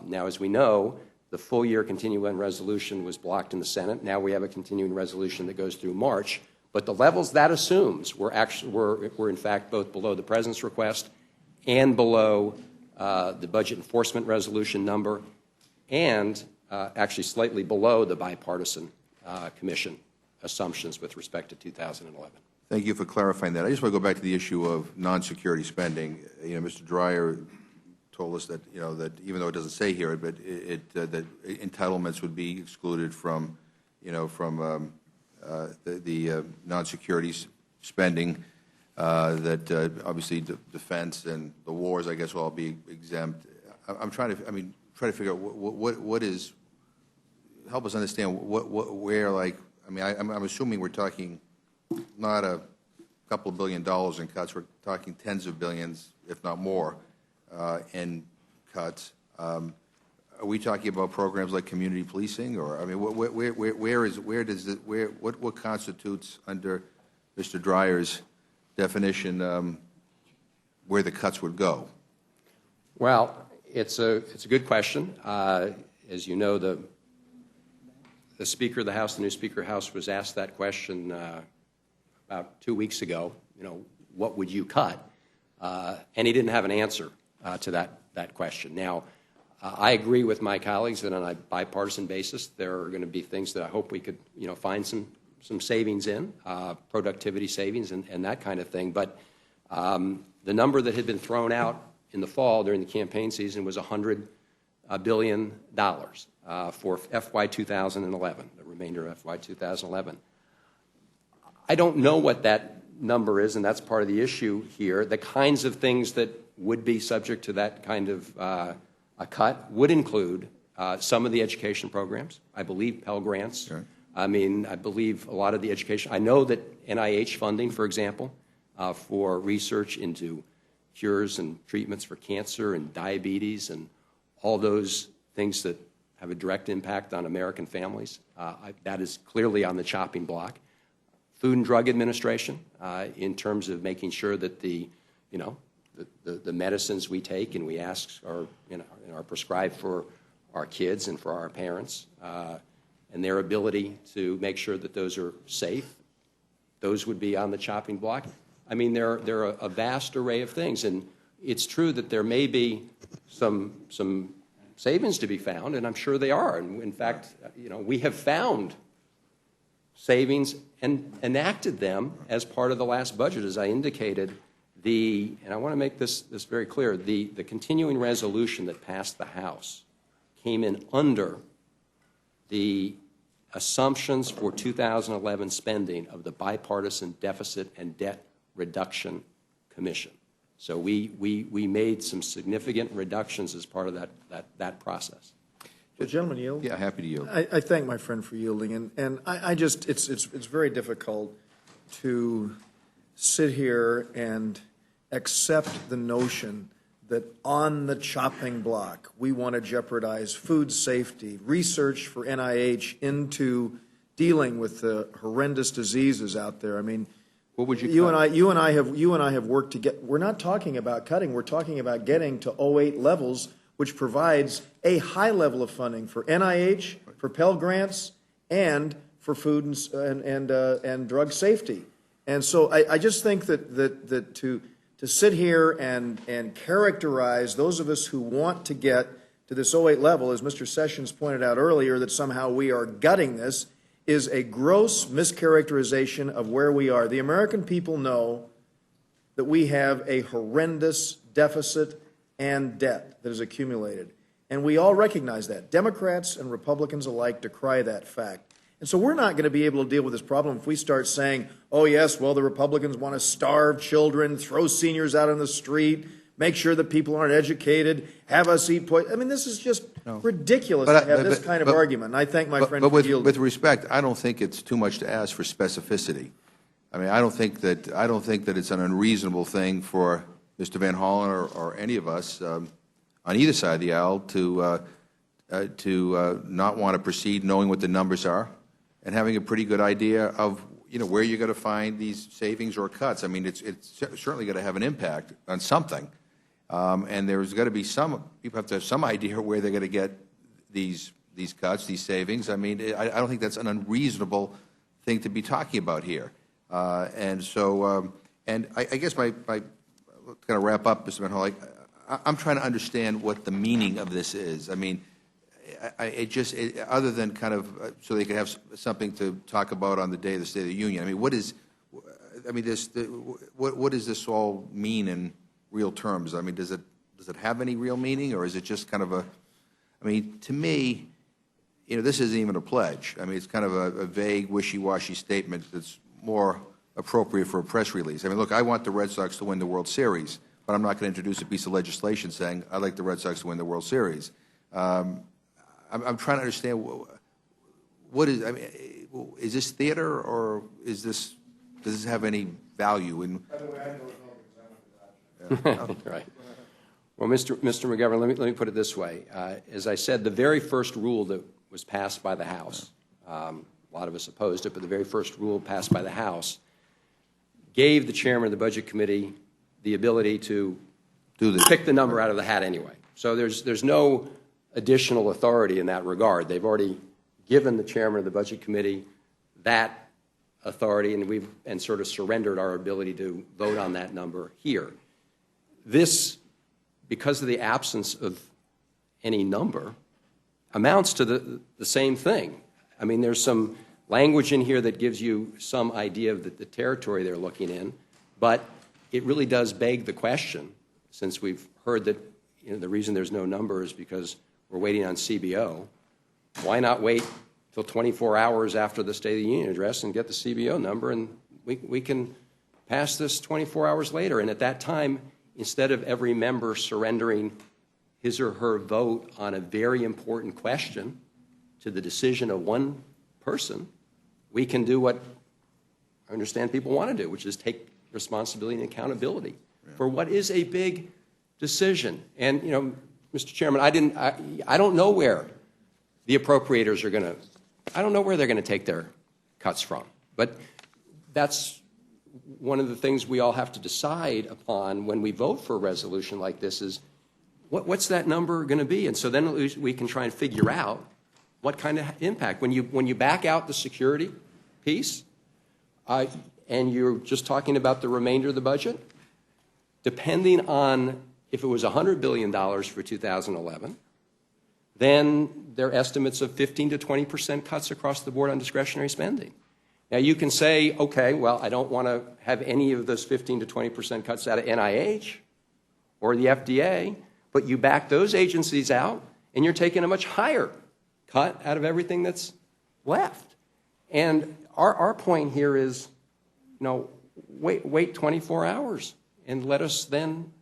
Now, as we know, the full-year continuing resolution was blocked in the Senate. Now we have a continuing resolution that goes through March. But the levels that assumes were in fact both below the President's request and below the budget enforcement resolution number, and actually slightly below the Bipartisan Commission assumptions with respect to 2011. Thank you for clarifying that. I just want to go back to the issue of non-security spending. Mr. Dreyer told us that, that even though it doesn't say here, but that entitlements would be excluded from, the non-security spending. That obviously defense and the wars, I guess, will all be exempt. I'm trying to figure out what is. Help us understand where, like, I'm assuming we're talking not a couple of $1 billion in cuts. We're talking tens of billions, if not more, in cuts. Are we talking about programs like community policing, or what constitutes under Mr. Dreyer's definition where the cuts would go? Well, it's a good question. As you know, the Speaker of the House, the new Speaker of the House, was asked that question about 2 weeks ago. What would you cut? And he didn't have an answer to that question. Now, I agree with my colleagues that on a bipartisan basis, there are going to be things that I hope we could, find some savings in, productivity savings and that kind of thing. But the number that had been thrown out in the fall during the campaign season was $100 billion for FY 2011, the remainder of FY 2011. I don't know what that number is, and that's part of the issue here. The kinds of things that would be subject to that kind of a cut would include some of the education programs. I believe Pell Grants. Sure. I believe a lot of the education. I know that NIH funding, for example, for research into cures and treatments for cancer and diabetes and all those things that have a direct impact on American families, that is clearly on the chopping block. Food and Drug Administration, in terms of making sure that the medicines we take and we ask are prescribed for our kids and for our parents, and their ability to make sure that those are safe, those would be on the chopping block. There are a vast array of things, and it's true that there may be some savings to be found, and I'm sure they are. And in fact, we have found savings and enacted them as part of the last budget, as I indicated. And I want to make this very clear, the continuing resolution that passed the House came in under the assumptions for 2011 spending of the Bipartisan Deficit and Debt Reduction Commission. So we made some significant reductions as part of that process. The gentleman yield? Yeah, happy to yield. I thank my friend for yielding, and I just it's very difficult to sit here and accept the notion that on the chopping block, we want to jeopardize food safety, research for NIH into dealing with the horrendous diseases out there. I mean, What would you you cut? and I have worked to get. We're not talking about cutting. We're talking about getting to 08 levels, which provides a high level of funding for NIH, for Pell Grants, and for food and drug safety. And so I just think that to sit here and characterize those of us who want to get to this 08 level, as Mr. Sessions pointed out earlier, that somehow we are gutting this, is a gross mischaracterization of where we are. The American people know that we have a horrendous deficit and debt that is accumulated. And we all recognize that. Democrats and Republicans alike decry that fact. And so we're not going to be able to deal with this problem if we start saying, oh, yes, well, the Republicans want to starve children, throw seniors out on the street, make sure that people aren't educated, have us eat poison. I mean, this is just ridiculous to have this kind of argument. And I thank my friend for yielding. With respect, I don't think it's too much to ask for specificity. I mean, I don't think that it's an unreasonable thing for Mr. Van Hollen or any of us on either side of the aisle to not want to proceed knowing what the numbers are and having a pretty good idea of where you're going to find these savings or cuts. I mean, it's certainly going to have an impact on something. And there's got to be people have to have some idea where they're going to get these cuts, these savings. I mean, I don't think that's an unreasonable thing to be talking about here. And so, and I guess my kind of wrap up, Mr. Van Hollen, I'm trying to understand what the meaning of this is. I mean, other than kind of so they could have something to talk about on the day of the State of the Union. I mean, what does this all mean in real terms? I mean, does it have any real meaning, or is it just kind of I mean, to me, this isn't even a pledge. I mean, it's kind of a vague, wishy-washy statement that's more appropriate for a press release. I mean, look, I want the Red Sox to win the World Series, but I'm not going to introduce a piece of legislation saying I'd like the Red Sox to win the World Series. I'm trying to understand what is. I mean, is this theater, or does this have any value? Right. Well, Mr. McGovern, let me put it this way. As I said, the very first rule that was passed by the House, a lot of us opposed it, but the very first rule passed by the House gave the chairman of the Budget Committee the ability to pick the number out of the hat anyway. So there's no additional authority in that regard. They've already given the chairman of the Budget Committee that authority, and we've sort of surrendered our ability to vote on that number here. This, because of the absence of any number, amounts to the same thing. I mean, there's some language in here that gives you some idea of the territory they're looking in, but it really does beg the question, since we've heard that the reason there's no number is because we're waiting on CBO. Why not wait till 24 hours after the State of the Union address and get the CBO number, and we can pass this 24 hours later? And at that time, instead of every member surrendering his or her vote on a very important question to the decision of one person, we can do what I understand people want to do, which is take responsibility and accountability for what is a big decision. And, Mr. Chairman, I don't know where the appropriators are going to, I don't know where they're going to take their cuts from. But that's one of the things we all have to decide upon when we vote for a resolution like this is, what's that number going to be? And so then we can try and figure out what kind of impact. When you back out the security piece, and you're just talking about the remainder of the budget, depending on if it was $100 billion for 2011, then there are estimates of 15 to 20% cuts across the board on discretionary spending. Now, you can say, okay, well, I don't want to have any of those 15 to 20% cuts out of NIH or the FDA, but you back those agencies out, and you're taking a much higher cut out of everything that's left. And our point here is, wait 24 hours and let us then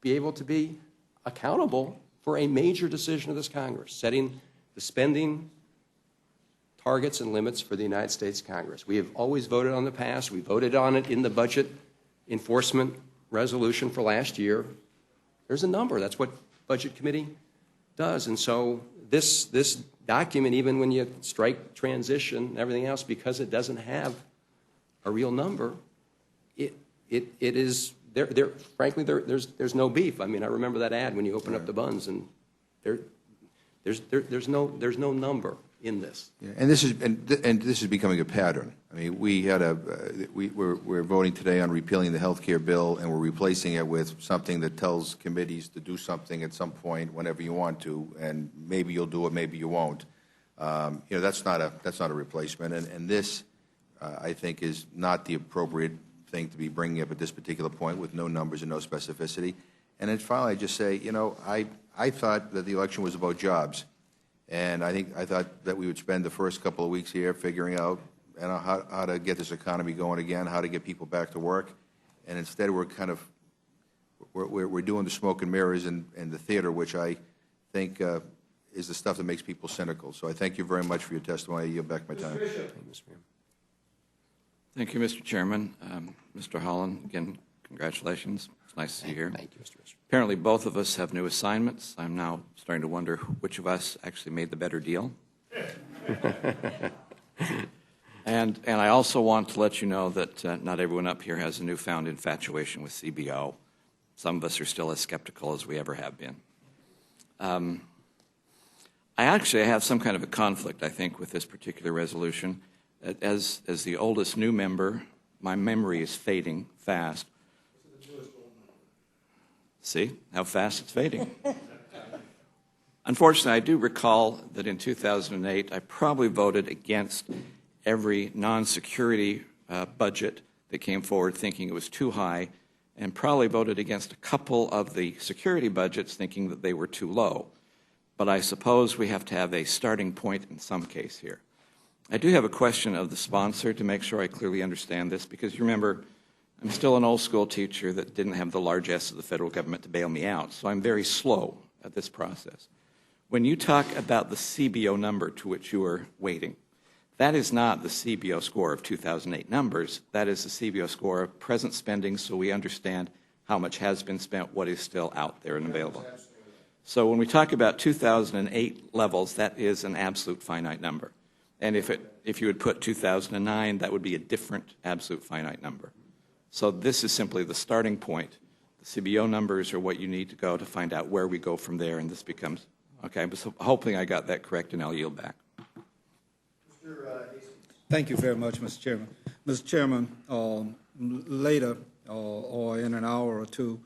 be able to be accountable for a major decision of this Congress, setting the spending targets and limits for the United States Congress. We have always voted on the past. We voted on it in the budget enforcement resolution for last year, there's a number. That's what Budget Committee does. And so this document, even when you strike transition and everything else, because it doesn't have a real number, it is there. Frankly, there's no beef. I mean, I remember that ad when you open up the buns, and there's no number in this. Yeah, and this is becoming a pattern. I mean, we're voting today on repealing the health care bill, and we're replacing it with something that tells committees to do something at some point whenever you want to, and maybe you'll do it, maybe you won't. That's not a replacement, and this, I think, is not the appropriate thing to be bringing up at this particular point with no numbers and no specificity. And then finally, I just say, I thought that the election was about jobs. And I thought that we would spend the first couple of weeks here figuring out how to get this economy going again, how to get people back to work. And instead, we're doing the smoke and mirrors and the theater, which I think is the stuff that makes people cynical. So I thank you very much for your testimony. I yield back my time. Thank you, Mr. Chairman. Mr. Holland, again, congratulations. It's nice to see you here. Thank you, Mr. Bishop. Apparently, both of us have new assignments. I'm now starting to wonder which of us actually made the better deal. And I also want to let you know that not everyone up here has a newfound infatuation with CBO. Some of us are still as skeptical as we ever have been. I actually have some kind of a conflict, I think, with this particular resolution. As the oldest new member, my memory is fading fast. See how fast it's fading. Unfortunately, I do recall that in 2008, I probably voted against every non-security budget that came forward thinking it was too high, and probably voted against a couple of the security budgets thinking that they were too low. But I suppose we have to have a starting point in some case here. I do have a question of the sponsor to make sure I clearly understand this, because you remember, I'm still an old school teacher that didn't have the largesse of the federal government to bail me out, so I'm very slow at this process. When you talk about the CBO number to which you are waiting, that is not the CBO score of 2008 numbers. That is the CBO score of present spending, so we understand how much has been spent, what is still out there and available. So when we talk about 2008 levels, that is an absolute finite number. And if you would put 2009, that would be a different absolute finite number. So this is simply the starting point. The CBO numbers are what you need to go to find out where we go from there, and this becomes, okay, so hoping I got that correct, and I'll yield back. Thank you very much, Mr. Chairman. Mr. Chairman, later, or in an hour or two,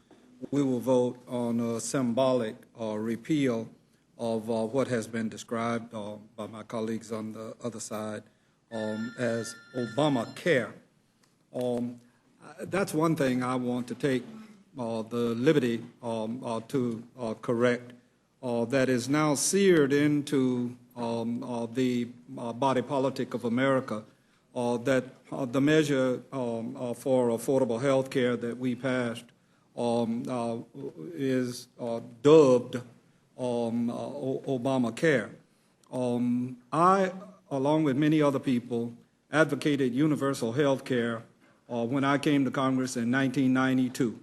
we will vote on a symbolic repeal of what has been described by my colleagues on the other side as Obamacare. That's one thing I want to take the liberty to correct that is now seared into the body politic of America, that the measure for affordable health care that we passed is dubbed Obamacare. I, along with many other people, advocated universal health care when I came to Congress in 1992.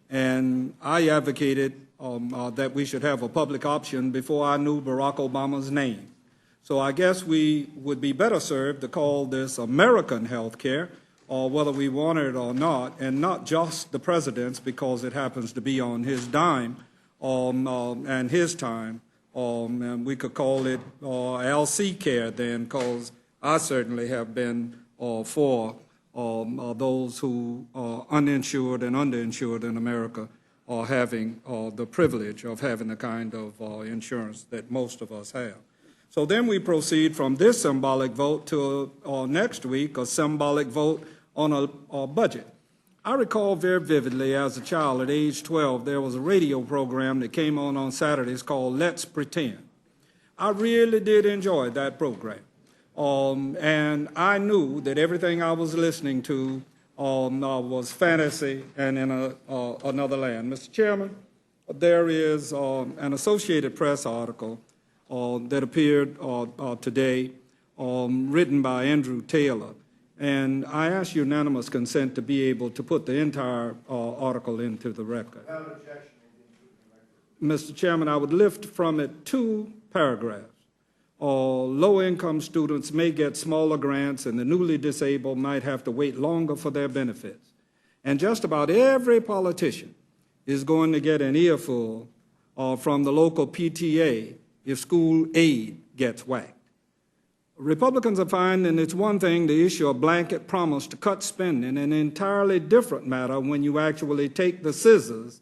And I advocated that we should have a public option before I knew Barack Obama's name. So I guess we would be better served to call this American health care, whether we want it or not, and not just the president's because it happens to be on his dime and his time. And we could call it LC care then, because I certainly have been for those who are uninsured and underinsured in America are having the privilege of having the kind of insurance that most of us have. So then we proceed from this symbolic vote to next week a symbolic vote on a budget. I recall very vividly as a child at age 12, there was a radio program that came on Saturdays called Let's Pretend. I really did enjoy that program. And I knew that everything I was listening to was fantasy and in another land. Mr. Chairman, there is an Associated Press article that appeared today, written by Andrew Taylor. And I ask unanimous consent to be able to put the entire article into the record. Mr. Chairman, I would lift from it 2 paragraphs. Low-income students may get smaller grants, and the newly disabled might have to wait longer for their benefits. And just about every politician is going to get an earful from the local PTA if school aid gets whacked. Republicans are finding it's one thing to issue a blanket promise to cut spending, an entirely different matter when you actually take the scissors,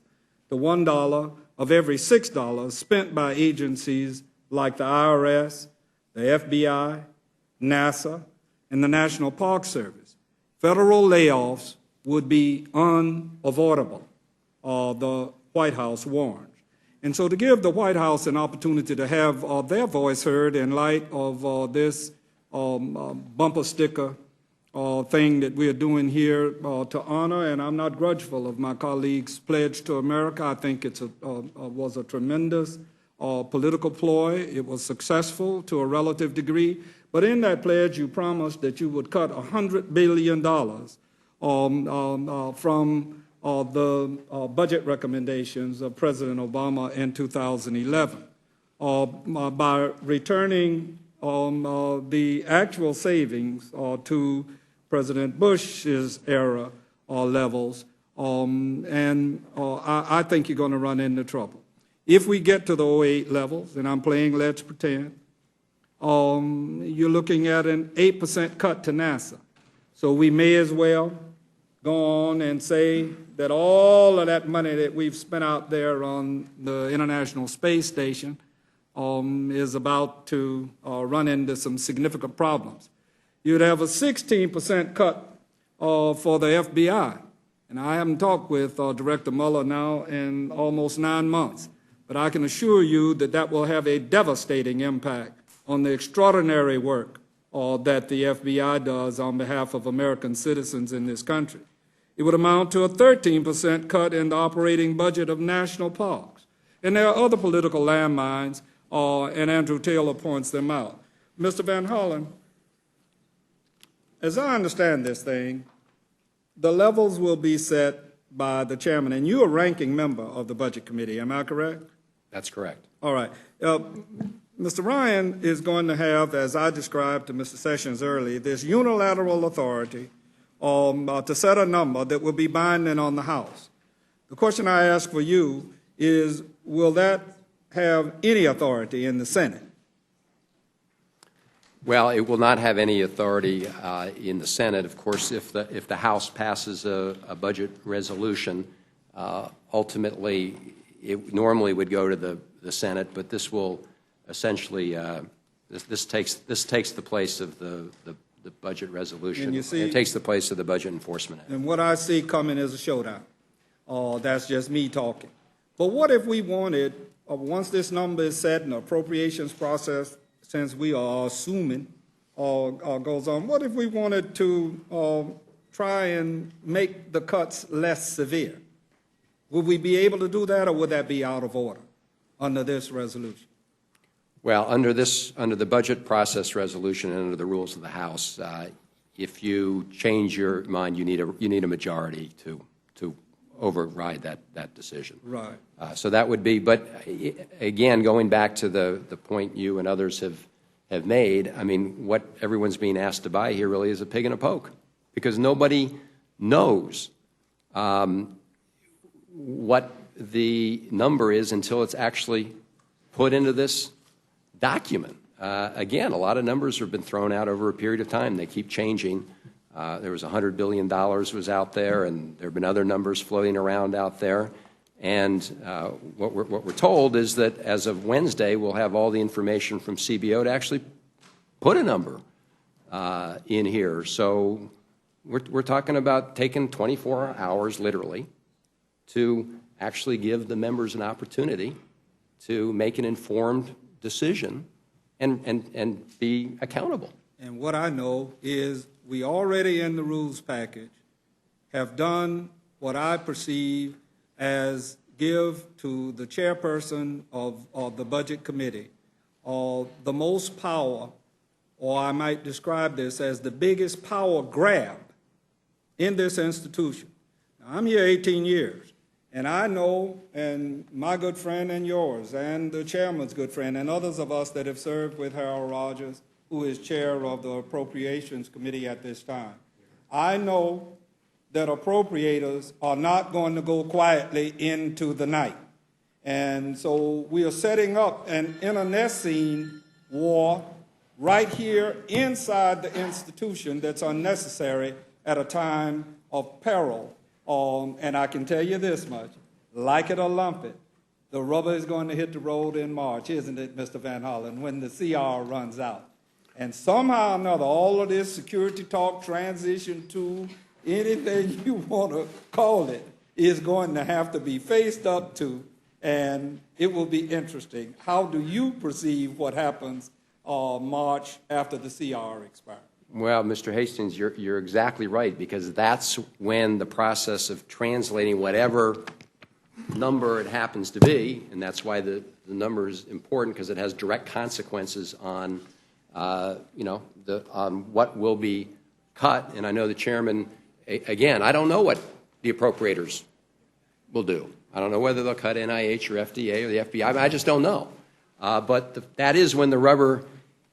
the $1 of every $6 spent by agencies like the IRS, the FBI, NASA, and the National Park Service. Federal layoffs would be unavoidable, the White House warns. And so to give the White House an opportunity to have their voice heard in light of this bumper sticker thing that we are doing here to honor, and I'm not grudgeful of my colleagues' pledge to America. I think it was a tremendous political ploy. It was successful to a relative degree. But in that pledge, you promised that you would cut $100 billion from the budget recommendations of President Obama in 2011. By returning the actual savings to President Bush's era levels, and I think you're going to run into trouble. If we get to the 08 levels, and I'm playing let's pretend, you're looking at an 8% cut to NASA. So we may as well go on and say that all of that money that we've spent out there on the International Space Station is about to run into some significant problems. You'd have a 16% cut for the FBI. And I haven't talked with Director Mueller now in almost 9 months, but I can assure you that that will have a devastating impact on the extraordinary work that the FBI does on behalf of American citizens in this country. It would amount to a 13% cut in the operating budget of national parks. And there are other political landmines, and Andrew Taylor points them out. Mr. Van Hollen, as I understand this thing, the levels will be set by the chairman, and you're a ranking member of the Budget Committee, am I correct? That's correct. All right. Mr. Ryan is going to have, as I described to Mr. Sessions earlier, this unilateral authority to set a number that will be binding on the House. The question I ask for you is, will that have any authority in the Senate? Well, it will not have any authority in the Senate. Of course, if the House passes a budget resolution, ultimately it normally would go to the Senate, but this will essentially this takes the place of the budget resolution. And you see, it takes the place of the Budget Enforcement Act. And what I see coming is a showdown. That's just me talking. But what if we wanted, once this number is set and the appropriations process, since we are assuming goes on, what if we wanted to try and make the cuts less severe? Would we be able to do that, or would that be out of order under this resolution? Well, under the budget process resolution and under the rules of the House, if you change your mind, you need a majority to override that decision. Right. So that would be, but again, going back to the point you and others have made, I mean, what everyone's being asked to buy here really is a pig in a poke, because nobody knows what the number is until it's actually put into this document. Again, a lot of numbers have been thrown out over a period of time. They keep changing. There was $100 billion was out there, and there have been other numbers floating around out there. And what we're told is that as of Wednesday, we'll have all the information from CBO to actually put a number in here. So we're talking about taking 24 hours, literally, to actually give the members an opportunity to make an informed decision and be accountable. And what I know is we already in the rules package have done what I perceive as give to the chairperson of the Budget Committee the most power or I might describe this as the biggest power grab in this institution. Now, I'm here 18 years, and I know, and my good friend and yours, and the chairman's good friend, and others of us that have served with Harold Rogers, who is chair of the Appropriations Committee at this time, I know that appropriators are not going to go quietly into the night. And so we are setting up an internecine war right here inside the institution that's unnecessary at a time of peril. And I can tell you this much, like it or lump it, the rubber is going to hit the road in March, isn't it, Mr. Van Hollen, when the CR runs out. And somehow or another, all of this security talk, transition to anything you want to call it, is going to have to be faced up to, and it will be interesting. How do you perceive what happens March after the CR expires? Well, Mr. Hastings, you're exactly right, because that's when the process of translating whatever number it happens to be, and that's why the number is important, because it has direct consequences on, on what will be cut. And I know the chairman, again, I don't know what the appropriators will do. I don't know whether they'll cut NIH or FDA or the FBI. I just don't know. But that is when the rubber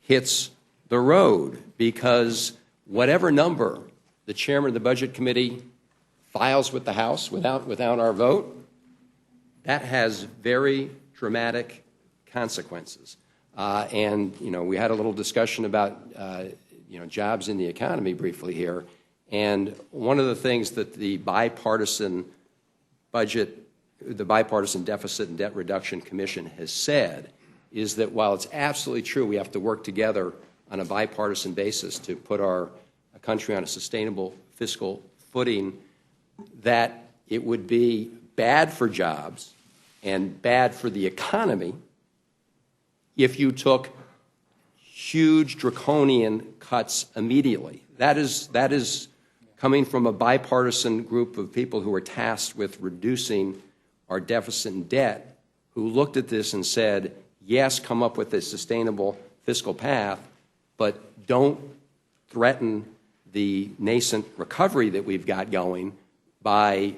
hits the road, because whatever number the chairman of the Budget Committee files with the House without our vote, that has very dramatic consequences. And we had a little discussion about jobs in the economy briefly here, and one of the things that the bipartisan Deficit and Debt Reduction Commission has said is that while it's absolutely true we have to work together on a bipartisan basis to put our country on a sustainable fiscal footing, that it would be bad for jobs and bad for the economy if you took huge draconian cuts immediately. That is coming from a bipartisan group of people who are tasked with reducing our deficit and debt, who looked at this and said, yes, come up with a sustainable fiscal path, but don't threaten the nascent recovery that we've got going and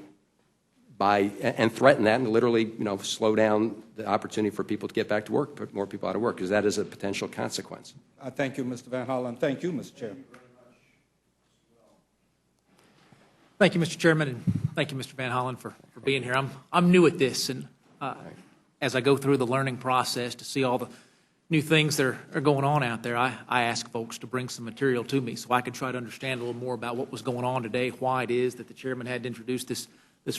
threaten that and literally slow down the opportunity for people to get back to work, put more people out of work, because that is a potential consequence. I thank you, Mr. Van Hollen. Thank you, Mr. Chairman. Thank you, Mr. Chairman, and thank you, Mr. Van Hollen, for being here. I'm new at this, and as I go through the learning process to see all the new things that are going on out there, I ask folks to bring some material to me so I can try to understand a little more about what was going on today, why it is that the chairman had to introduce this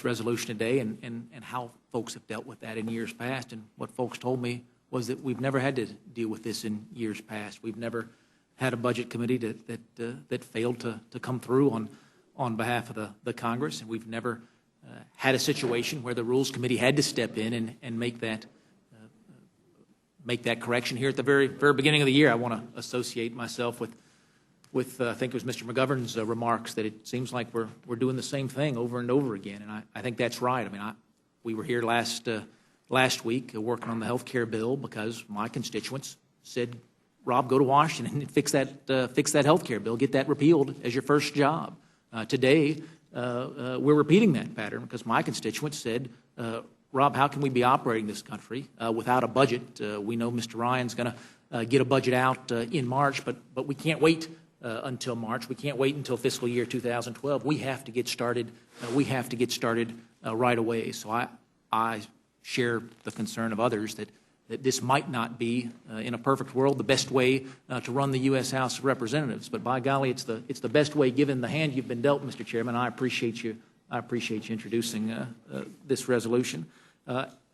resolution today, and how folks have dealt with that in years past. And what folks told me was that we've never had to deal with this in years past. We've never had a budget committee that failed to come through on behalf of the Congress, and we've never had a situation where the Rules Committee had to step in and make that correction here at the very beginning of the year. I want to associate myself with I think it was Mr. McGovern's remarks that it seems like we're doing the same thing over and over again, and I think that's right. I mean, we were here last week working on the health care bill because my constituents said, Rob, go to Washington and fix that health care bill, get that repealed as your first job. Today, we're repeating that pattern because my constituents said, Rob, how can we be operating this country without a budget? We know Mr. Ryan's going to get a budget out in March, but we can't wait until March. We can't wait until fiscal year 2012. We have to get started. Right away. So I share the concern of others that this might not be, in a perfect world, the best way to run the U.S. House of Representatives. But by golly, it's the best way given the hand you've been dealt, Mr. Chairman. I appreciate you introducing this resolution.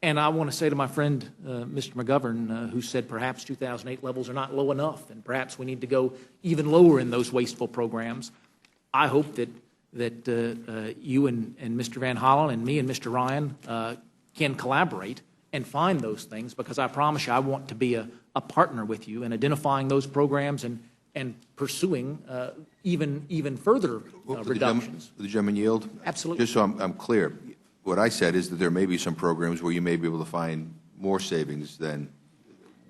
And I want to say to my friend, Mr. McGovern, who said perhaps 2008 levels are not low enough, and perhaps we need to go even lower in those wasteful programs. I hope that you and Mr. Van Hollen and me and Mr. Ryan can collaborate and find those things, because I promise you I want to be a partner with you in identifying those programs and pursuing even further reductions. Would the gentleman yield? Absolutely. Just so I'm clear, what I said is that there may be some programs where you may be able to find more savings than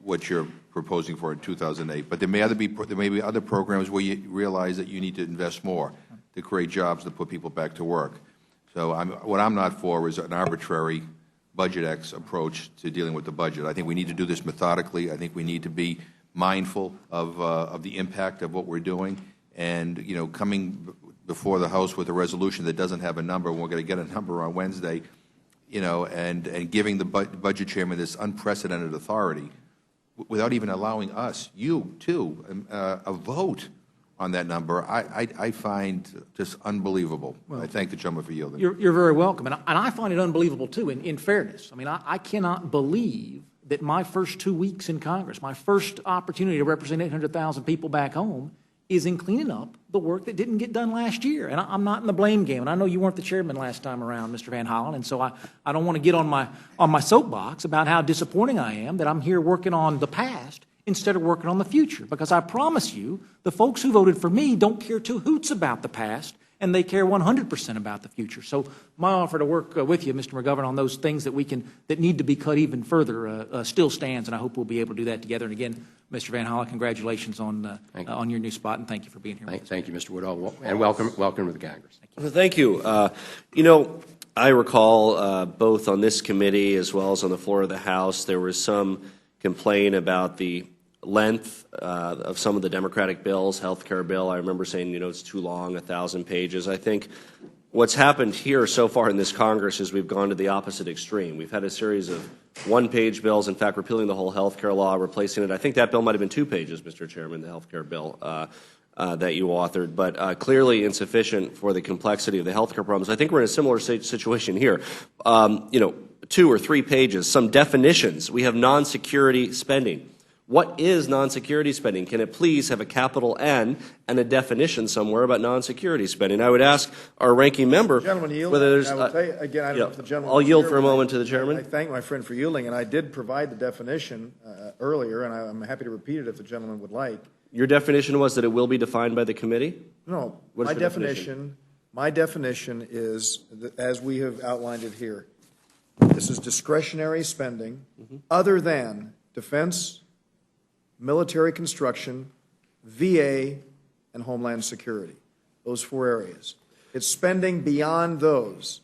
what you're proposing for in 2008. But there may be other programs where you realize that you need to invest more to create jobs, to put people back to work. So what I'm not for is an arbitrary Budget X approach to dealing with the budget. I think we need to do this methodically. I think we need to be mindful of the impact of what we're doing. And, you know, coming before the House with a resolution that doesn't have a number, we're going to get a number on Wednesday, you know, and giving the budget chairman this unprecedented authority without even allowing us, you too, a vote on that number, I find just unbelievable. Well, I thank the gentleman for yielding. You're very welcome. And I find it unbelievable, too, in fairness. I mean, I cannot believe that my first 2 weeks in Congress, my first opportunity to represent 800,000 people back home, is in cleaning up the work that didn't get done last year. And I'm not in the blame game. And I know you weren't the chairman last time around, Mr. Van Hollen, and so I don't want to get on my soapbox about how disappointing I am that I'm here working on the past instead of working on the future. Because I promise you, the folks who voted for me don't care two hoots about the past, and they care 100% about the future. So my offer to work with you, Mr. McGovern, on those things that need to be cut even further still stands, and I hope we'll be able to do that together. And again, Mr. Van Hollen, congratulations on your new spot, and thank you for being here. Thank you, Mr. Woodall, and welcome to the Congress. Thank you. You know, I recall both on this committee as well as on the floor of the House, there was some complaint about the length of some of the Democratic bills, health care bill. I remember saying, you know, it's too long, 1,000 pages. I think what's happened here so far in this Congress is we've gone to the opposite extreme. We've had a series of one-page bills, in fact, repealing the whole health care law, replacing it. I think that bill might have been 2 pages, Mr. Chairman, the health care bill that you authored, but clearly insufficient for the complexity of the health care problems. I think we're in a similar situation here. You know, 2 or 3 pages, some definitions. We have non-security spending. What is non-security spending? Can it please have a capital N and a definition somewhere about non-security spending? I would ask our ranking member whether there's... I will tell you, again, I don't know if the gentleman... I'll yield for a moment to the chairman. I thank my friend for yielding, and I did provide the definition earlier, and I'm happy to repeat it if the gentleman would like. Your definition was that it will be defined by the committee? No. What is my definition is, as we have outlined it here, this is discretionary spending other than defense, military construction, VA, and Homeland Security. Those 4 areas. It's spending beyond those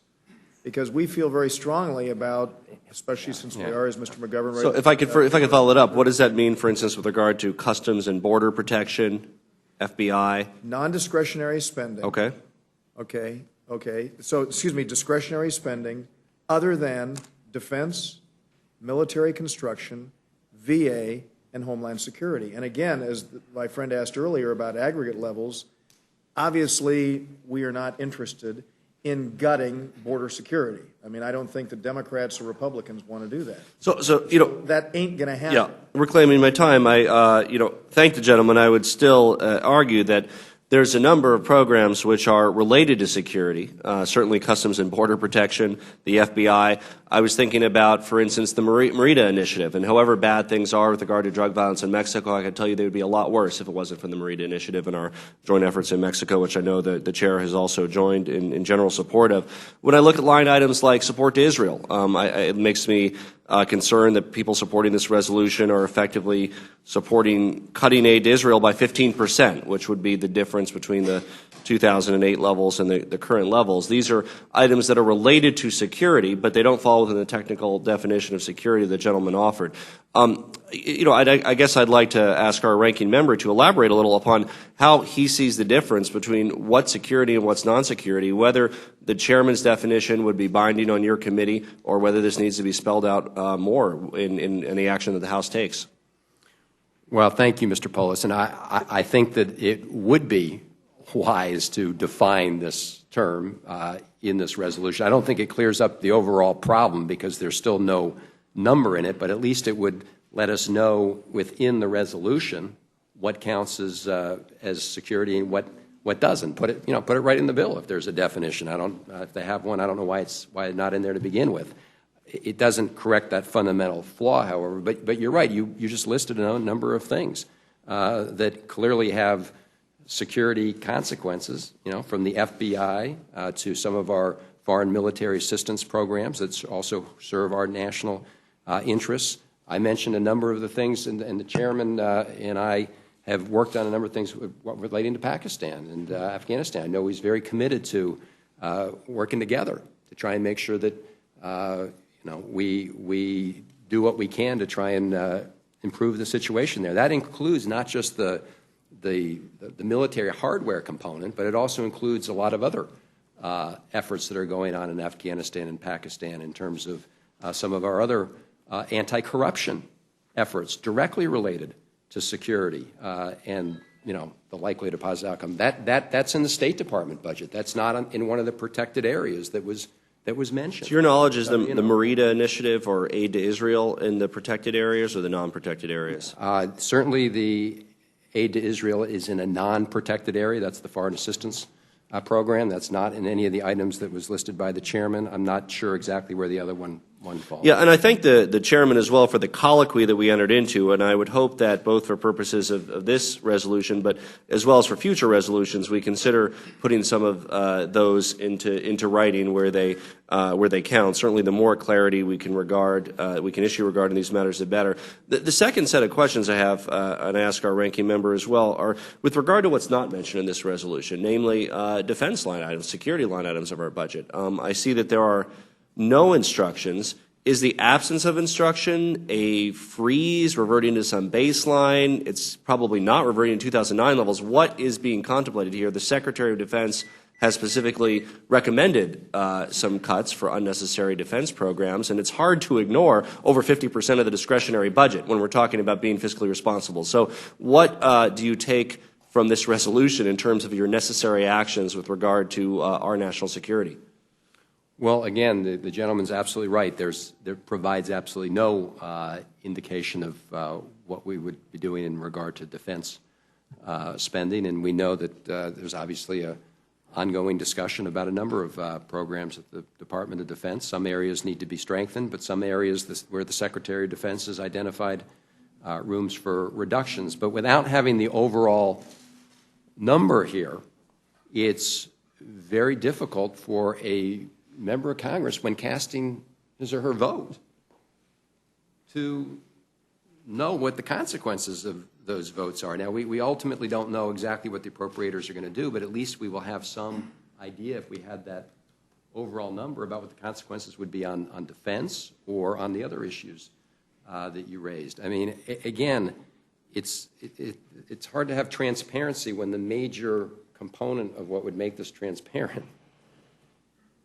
because we feel very strongly about, especially since we are, as Mr. McGovern... So if I could follow it up, what does that mean, for instance, with regard to Customs and Border Protection, FBI? Non-discretionary spending. Okay. Okay. So, excuse me, discretionary spending other than defense, military construction, VA, and Homeland Security. And again, as my friend asked earlier about aggregate levels, obviously we are not interested in gutting border security. I mean, I don't think the Democrats or Republicans want to do that. So you know, that ain't going to happen. Yeah, reclaiming my time, I thank the gentleman. I would still argue that there's a number of programs which are related to security, certainly Customs and Border Protection, the FBI. I was thinking about, for instance, the Merida Initiative, and however bad things are with regard to drug violence in Mexico, I can tell you they would be a lot worse if it wasn't for the Merida Initiative and our joint efforts in Mexico, which I know the chair has also joined in general support of. When I look at line items like support to Israel, it makes me concerned that people supporting this resolution are effectively supporting cutting aid to Israel by 15%, which would be the difference between the 2008 levels and the current levels. These are items that are related to security, but they don't fall within the technical definition of security the gentleman offered. I guess I'd like to ask our ranking member to elaborate a little upon how he sees the difference between what's security and what's non-security, whether the chairman's definition would be binding on your committee or whether this needs to be spelled out more in the action that the House takes. Well, thank you, Mr. Polis, and I think that it would be wise to define this term in this resolution. I don't think it clears up the overall problem because there's still no number in it, but at least it would let us know within the resolution what counts as security and what doesn't. Put it right in the bill if there's a definition. If they have one, I don't know why it's not in there to begin with. It doesn't correct that fundamental flaw, however. But you're right. You just listed a number of things that clearly have security consequences. From the FBI to some of our foreign military assistance programs that also serve our national interests, I mentioned a number of the things, and the chairman and I have worked on a number of things relating to Pakistan and Afghanistan. I know he's very committed to working together to try and make sure that we do what we can to try and improve the situation there. That includes not just the military hardware component, but it also includes a lot of other efforts that are going on in Afghanistan and Pakistan in terms of some of our other anti-corruption efforts directly related to security and the likelihood of positive outcome. That's in the State Department budget. That's not in one of the protected areas that was mentioned. To your knowledge, is the Merida initiative or aid to Israel in the protected areas or the non-protected areas? Certainly, the aid to Israel is in a non-protected area. That's the Foreign Assistance Program. That's not in any of the items that was listed by the chairman. I'm not sure exactly where the other one falls. Yeah, and I thank the chairman as well for the colloquy that we entered into, and I would hope that both for purposes of this resolution, but as well as for future resolutions, we consider putting some of those into writing where they count. Certainly, the more clarity we can issue regarding these matters, the better. The second set of questions I have, and I ask our ranking member as well, are with regard to what's not mentioned in this resolution, namely defense line items, security line items of our budget. I see that there are no instructions. Is the absence of instruction a freeze, reverting to some baseline? It's probably not reverting to 2009 levels. What is being contemplated here? The Secretary of Defense has specifically recommended some cuts for unnecessary defense programs, and it's hard to ignore over 50% of the discretionary budget when we're talking about being fiscally responsible. So what do you take from this resolution in terms of your necessary actions with regard to our national security? Well, again, the gentleman's absolutely right. There provides absolutely no indication of what we would be doing in regard to defense spending, and we know that there's obviously an ongoing discussion about a number of programs at the Department of Defense. Some areas need to be strengthened, but some areas where the Secretary of Defense has identified rooms for reductions. But without having the overall number here, it's very difficult for a member of Congress, when casting his or her vote, to know what the consequences of those votes are. Now, we ultimately don't know exactly what the appropriators are going to do, but at least we will have some idea, if we had that overall number, about what the consequences would be on defense or on the other issues that you raised. I mean, again, it's hard to have transparency when the major component of what would make this transparent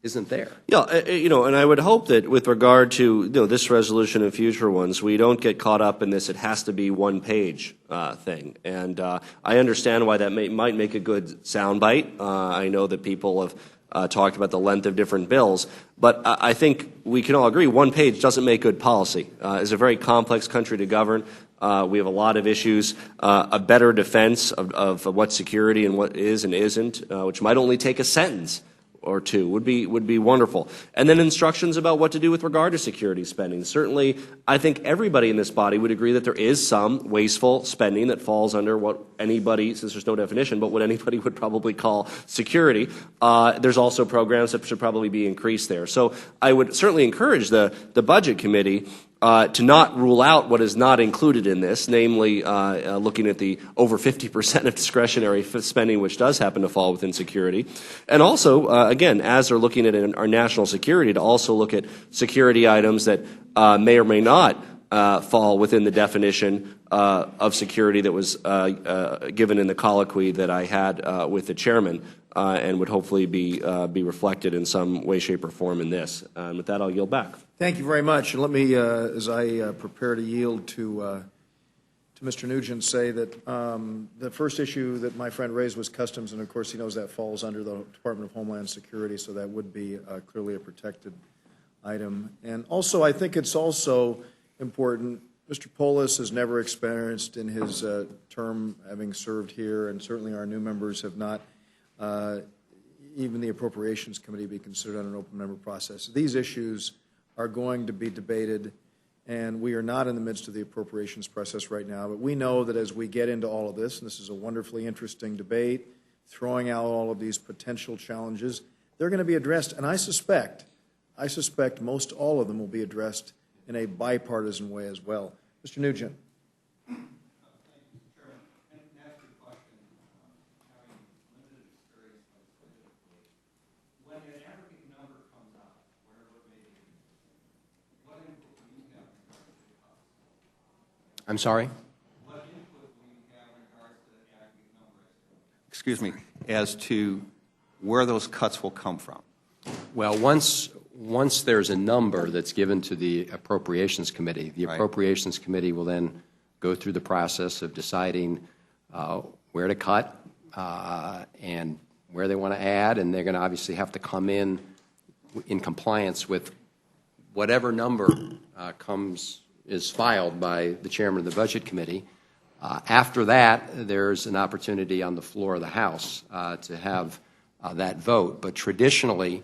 isn't there. Yeah, and I would hope that with regard to this resolution and future ones, we don't get caught up in this. It has to be one-page thing, and I understand why that might make a good soundbite. I know that people have talked about the length of different bills, but I think we can all agree one page doesn't make good policy. It's a very complex country to govern. We have a lot of issues. A better defense of what security and what is and isn't, which might only take a sentence or two, would be wonderful. And then instructions about what to do with regard to security spending. Certainly, I think everybody in this body would agree that there is some wasteful spending that falls under what anybody, since there's no definition, but what anybody would probably call security. There's also programs that should probably be increased there. So I would certainly encourage the Budget Committee to not rule out what is not included in this, namely looking at the over 50% of discretionary spending, which does happen to fall within security. And also, again, as they're looking at our national security, to also look at security items that may or may not fall within the definition of security that was given in the colloquy that I had with the chairman, and would hopefully be reflected in some way, shape, or form in this. And with that, I'll yield back. Thank you very much. And let me, as I prepare to yield to Mr. Nugent, say that the first issue that my friend raised was customs, and of course he knows that falls under the Department of Homeland Security, so that would be clearly a protected item. And also, I think it's also important, Mr. Polis has never experienced in his term having served here, and certainly our new members have not, even the Appropriations Committee be considered on an open member process. These issues are going to be debated, and we are not in the midst of the appropriations process right now, but we know that as we get into all of this, and this is a wonderfully interesting debate, throwing out all of these potential challenges, they're going to be addressed, and I suspect most all of them will be addressed in a bipartisan way as well. Mr. Nugent. I'm sorry? Excuse me, as to where those cuts will come from. Well, once there's a number that's given to the Appropriations Committee, the Appropriations Committee will then go through the process of deciding where to cut and where they want to add, and they're going to obviously have to come in compliance with whatever number is filed by the chairman of the Budget Committee. After that, there's an opportunity on the floor of the House to have that vote. But traditionally,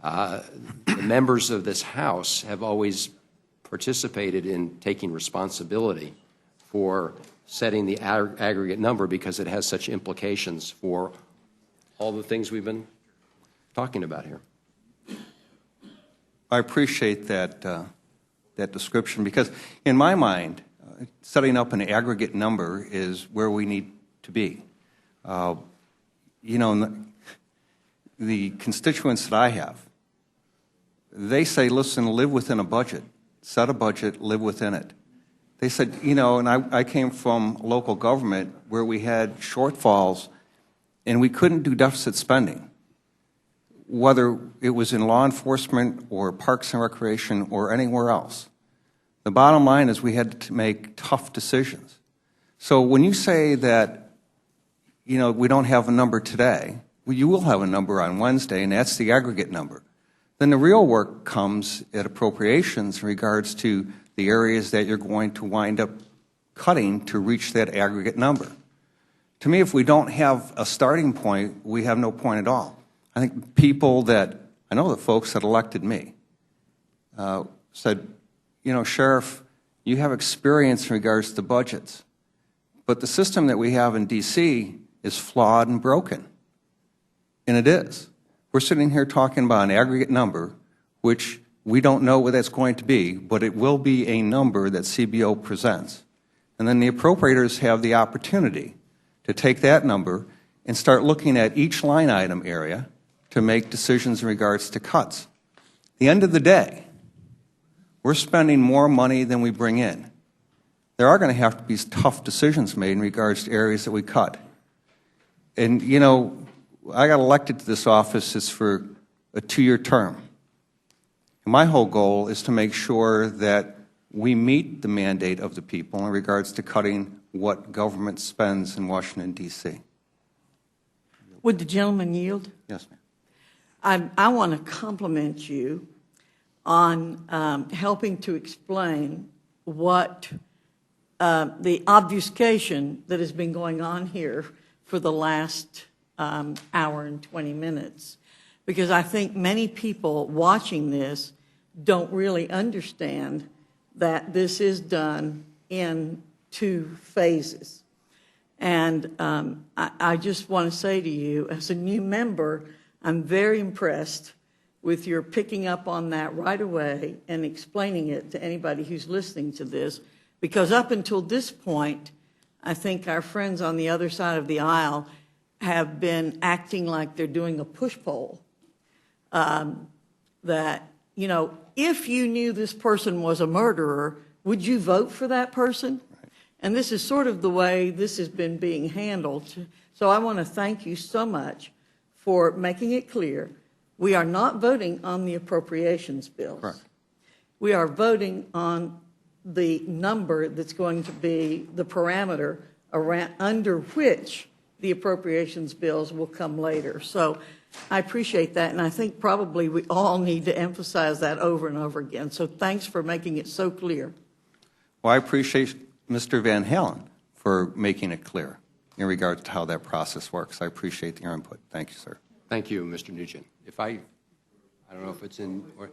the members of this House have always participated in taking responsibility for setting the aggregate number because it has such implications for all the things we've been talking about here. I appreciate that description because, in my mind, setting up an aggregate number is where we need to be. The constituents that I have, they say, listen, live within a budget. Set a budget, live within it. They said, and I came from local government where we had shortfalls and we couldn't do deficit spending, whether it was in law enforcement or parks and recreation or anywhere else. The bottom line is we had to make tough decisions. So when you say that, we don't have a number today, well, you will have a number on Wednesday, and that's the aggregate number. Then the real work comes at appropriations in regards to the areas that you're going to wind up cutting to reach that aggregate number. To me, if we don't have a starting point, we have no point at all. I think I know the folks that elected me said, Sheriff, you have experience in regards to budgets, but the system that we have in D.C. is flawed and broken. And it is. We're sitting here talking about an aggregate number, which we don't know what that's going to be, but it will be a number that CBO presents. And then the appropriators have the opportunity to take that number and start looking at each line item area to make decisions in regards to cuts. At the end of the day, we're spending more money than we bring in. There are going to have to be tough decisions made in regards to areas that we cut. And, I got elected to this office. It's for a 2-year term. And my whole goal is to make sure that we meet the mandate of the people in regards to cutting what government spends in Washington, D.C. Would the gentleman yield? Yes, ma'am. I want to compliment you on helping to explain what the obfuscation that has been going on here for the last hour and 20 minutes. Because I think many people watching this don't really understand that this is done in 2 phases. And I just want to say to you, as a new member, I'm very impressed with your picking up on that right away and explaining it to anybody who's listening to this, because up until this point, I think our friends on the other side of the aisle have been acting like they're doing a push poll. That, if you knew this person was a murderer, would you vote for that person? Right. And this is sort of the way this has been being handled. So I want to thank you so much for making it clear. We are not voting on the appropriations bills. Correct. We are voting on the number that's going to be the parameter under which the appropriations bills will come later. So I appreciate that, and I think probably we all need to emphasize that over and over again. So thanks for making it so clear. Well, I appreciate Mr. Van Halen for making it clear in regard to how that process works. I appreciate your input. Thank you, sir. Thank you, Mr. Nugent. I don't know if it's in, or,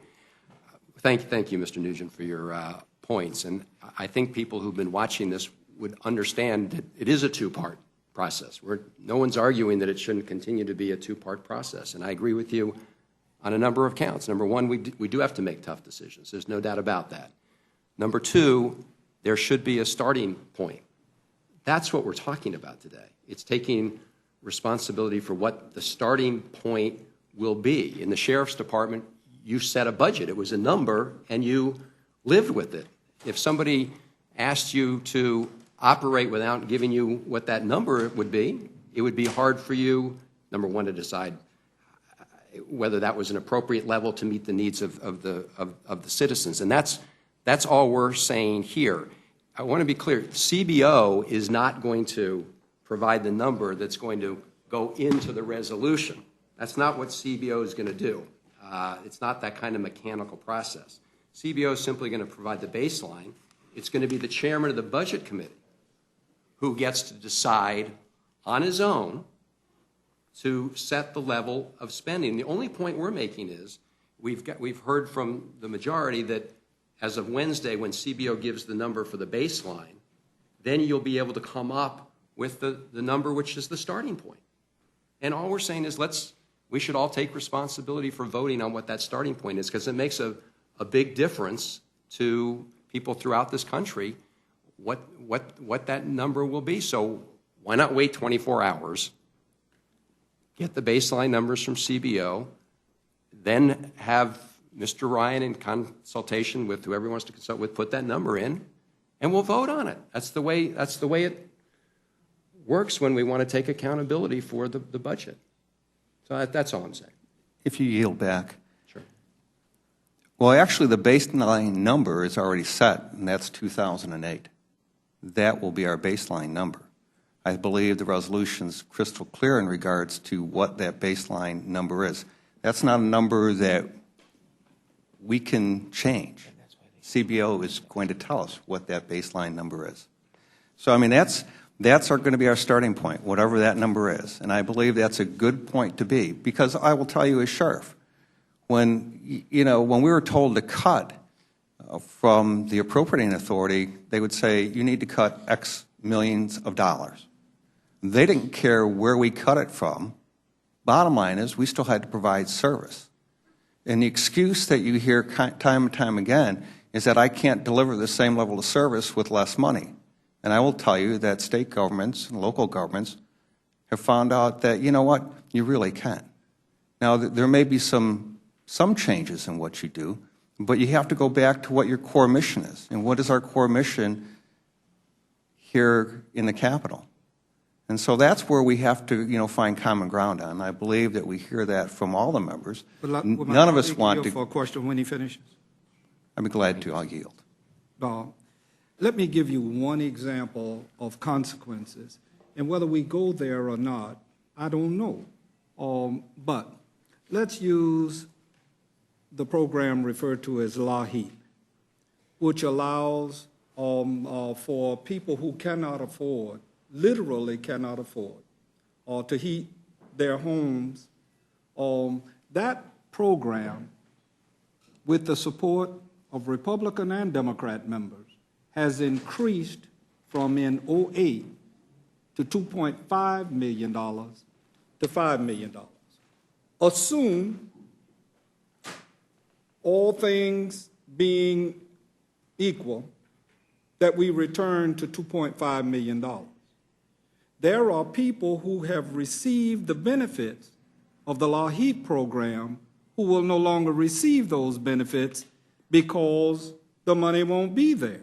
thank you, Mr. Nugent, for your points. And I think people who've been watching this would understand that it is a 2-part process. No one's arguing that it shouldn't continue to be a 2-part process. And I agree with you on a number of counts. Number one, we do have to make tough decisions. There's no doubt about that. Number two, there should be a starting point. That's what we're talking about today. It's taking responsibility for what the starting point will be. In the Sheriff's Department, you set a budget. It was a number, and you lived with it. If somebody asked you to operate without giving you what that number would be, it would be hard for you, number one, to decide whether that was an appropriate level to meet the needs of the citizens. And that's all we're saying here. I want to be clear. CBO is not going to provide the number that's going to go into the resolution. That's not what CBO is going to do. It's not that kind of mechanical process. CBO is simply going to provide the baseline. It's going to be the chairman of the Budget Committee who gets to decide on his own to set the level of spending. The only point we're making is we've heard from the majority that as of Wednesday, when CBO gives the number for the baseline, then you'll be able to come up with the number which is the starting point. And all we're saying is we should all take responsibility for voting on what that starting point is, because it makes a big difference to people throughout this country what that number will be. So why not wait 24 hours, get the baseline numbers from CBO, then have Mr. Ryan, in consultation with whoever he wants to consult with, put that number in, and we'll vote on it. That's the way it works when we want to take accountability for the budget. So that's all I'm saying. If you yield back. Sure. Well, actually, the baseline number is already set, and that's 2008. That will be our baseline number. I believe the resolution's crystal clear in regards to what that baseline number is. That's not a number that we can change. CBO is going to tell us what that baseline number is. So, I mean, that's going to be our starting point, whatever that number is. And I believe that's a good point to be, because I will tell you as sheriff, when we were told to cut from the appropriating authority, they would say, you need to cut X millions of dollars. They didn't care where we cut it from. Bottom line is we still had to provide service. And the excuse that you hear time and time again is that I can't deliver the same level of service with less money. And I will tell you that state governments and local governments have found out that, you know what, you really can. Now, there may be some changes in what you do, but you have to go back to what your core mission is. And what is our core mission here in the Capitol? And so that's where we have to, find common ground on. I believe that we hear that from all the members. None of us want to. For a question when he finishes. I'd be glad to. I'll yield. Let me give you one example of consequences. And whether we go there or not, I don't know. But let's use the program referred to as LAHEAP, which allows for people who cannot afford, literally cannot afford, to heat their homes. That program, with the support of Republican and Democrat members, has increased from in 2008 to $2.5 million to $5 million. Assume, all things being equal, that we return to $2.5 million. There are people who have received the benefits of the LAHEAP program who will no longer receive those benefits because the money won't be there.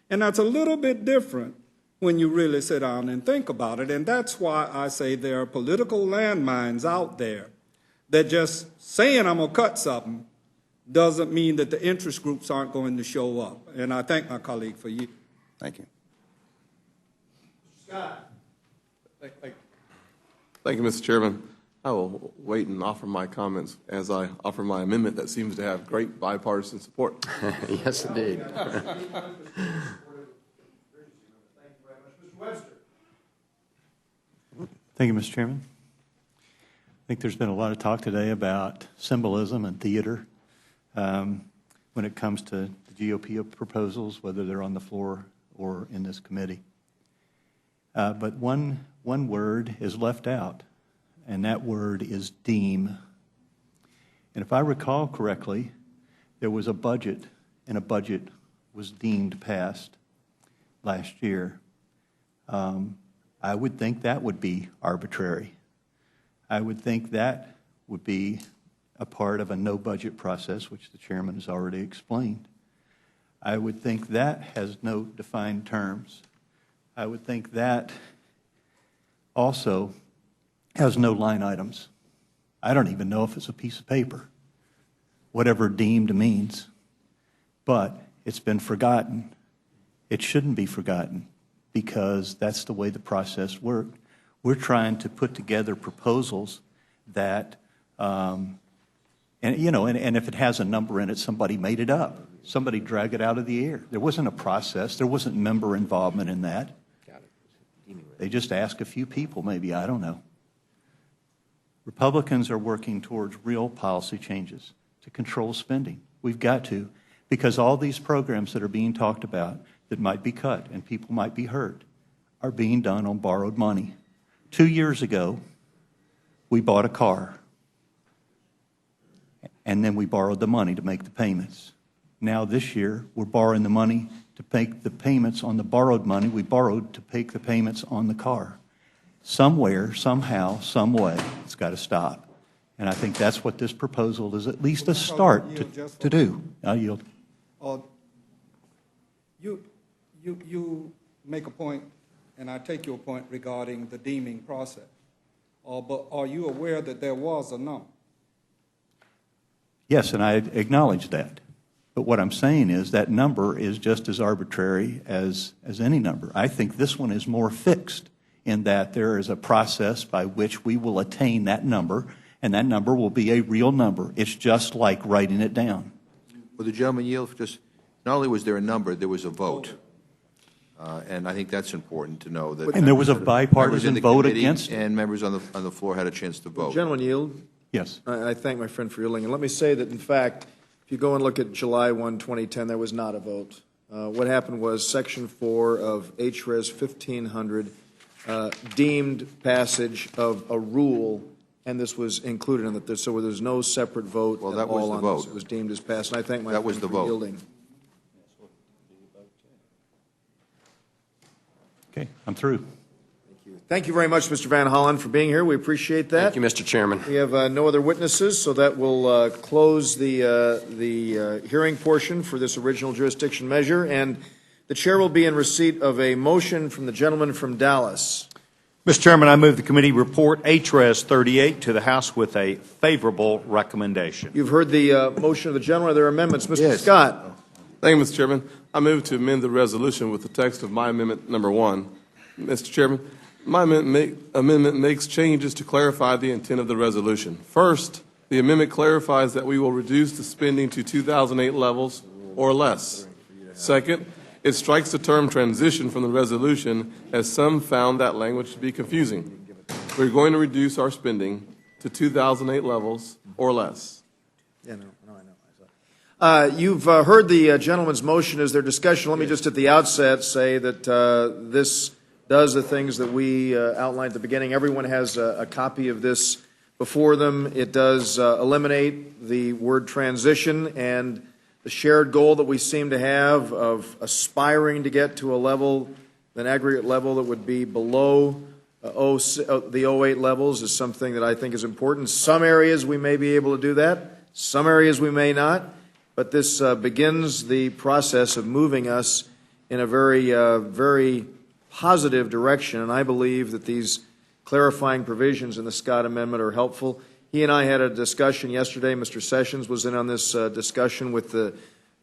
And that's a little bit different when you really sit down and think about it. And that's why I say there are political landmines out there that just saying I'm going to cut something doesn't mean that the interest groups aren't going to show up. And I thank my colleague for you. Thank you. Scott. Thank you, Mr. Chairman. I will wait and offer my comments as I offer my amendment that seems to have great bipartisan support. Yes, indeed. Thank you, Mr. Chairman. I think there's been a lot of talk today about symbolism and theater when it comes to the GOP proposals, whether they're on the floor or in this committee. But one word is left out, and that word is deem. And if I recall correctly, there was a budget and a budget was deemed passed last year. I would think that would be arbitrary. I would think that would be a part of a no-budget process, which the chairman has already explained. I would think that has no defined terms. I would think that also has no line items. I don't even know if it's a piece of paper, whatever deemed means. But it's been forgotten. It shouldn't be forgotten because that's the way the process worked. We're trying to put together proposals that, and if it has a number in it, somebody made it up. Somebody dragged it out of the air. There wasn't a process. There wasn't member involvement in that. They just asked a few people, maybe, I don't know. Republicans are working towards real policy changes to control spending. We've got to, because all these programs that are being talked about that might be cut and people might be hurt are being done on borrowed money. 2 years ago, we bought a car, and then we borrowed the money to make the payments. Now this year, we're borrowing the money to make the payments on the borrowed money we borrowed to make the payments on the car. Somewhere, somehow, some way, it's got to stop. And I think that's what this proposal is at least a start to do. I'll yield. You make a point, and I take your point regarding the deeming process. But are you aware that there was a number? Yes, and I acknowledge that. But what I'm saying is that number is just as arbitrary as any number. I think this one is more fixed in that there is a process by which we will attain that number, and that number will be a real number. It's just like writing it down. Will the gentleman yield? Just not only was there a number, there was a vote. And I think that's important to know. That and there was a bipartisan vote against it. And members on the floor had a chance to vote. Gentleman yield? Yes. I thank my friend for yielding. And let me say that, in fact, if you go and look at July 1, 2010, there was not a vote. What happened was Section 4 of HRES 1500 deemed passage of a rule, and this was included in it. So there's no separate vote. Well, that was the vote. It was deemed as passed, and I thank my friend for yielding. Okay, I'm through. Thank you very much, Mr. Van Hollen, for being here. We appreciate that. Thank you, Mr. Chairman. We have no other witnesses, so that will close the hearing portion for this original jurisdiction measure. And the chair will be in receipt of a motion from the gentleman from Dallas. Mr. Chairman, I move the committee report HRES 38 to the House with a favorable recommendation. You've heard the motion of the gentleman. Are there amendments? Mr. Scott. Thank you, Mr. Chairman. I move to amend the resolution with the text of my amendment number 1. Mr. Chairman, my amendment makes changes to clarify the intent of the resolution. First, the amendment clarifies that we will reduce the spending to 2008 levels or less. Second, it strikes the term transition from the resolution, as some found that language to be confusing. We're going to reduce our spending to 2008 levels or less. You've heard the gentleman's motion. Is there discussion? Let me just at the outset say that this does the things that we outlined at the beginning. Everyone has a copy of this before them. It does eliminate the word transition and the shared goal that we seem to have of aspiring to get to a level, an aggregate level that would be below the 08 levels is something that I think is important. Some areas we may be able to do that. Some areas we may not. But this begins the process of moving us in a very positive direction, and I believe that these clarifying provisions in the Scott Amendment are helpful. He and I had a discussion yesterday. Mr. Sessions was in on this discussion with the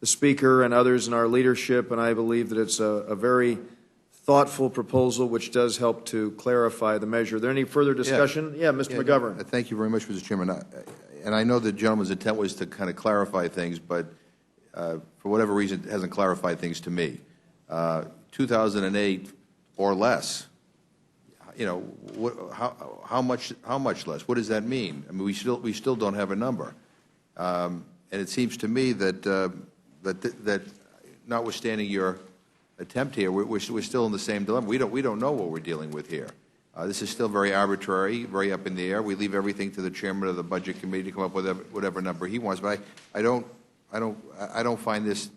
Speaker and others in our leadership, and I believe that it's a very thoughtful proposal which does help to clarify the measure. Are there any further discussion? Yeah, Mr. McGovern. Thank you very much, Mr. Chairman. And I know the gentleman's intent was to kind of clarify things, but for whatever reason, it hasn't clarified things to me. 2008 or less. You know, how much less? What does that mean? I mean, we still don't have a number. And it seems to me that that notwithstanding your attempt here, we're still in the same dilemma. We don't know what we're dealing with here. This is still very arbitrary, very up in the air. We leave everything to the chairman of the Budget Committee to come up with whatever number he wants. But I don't find this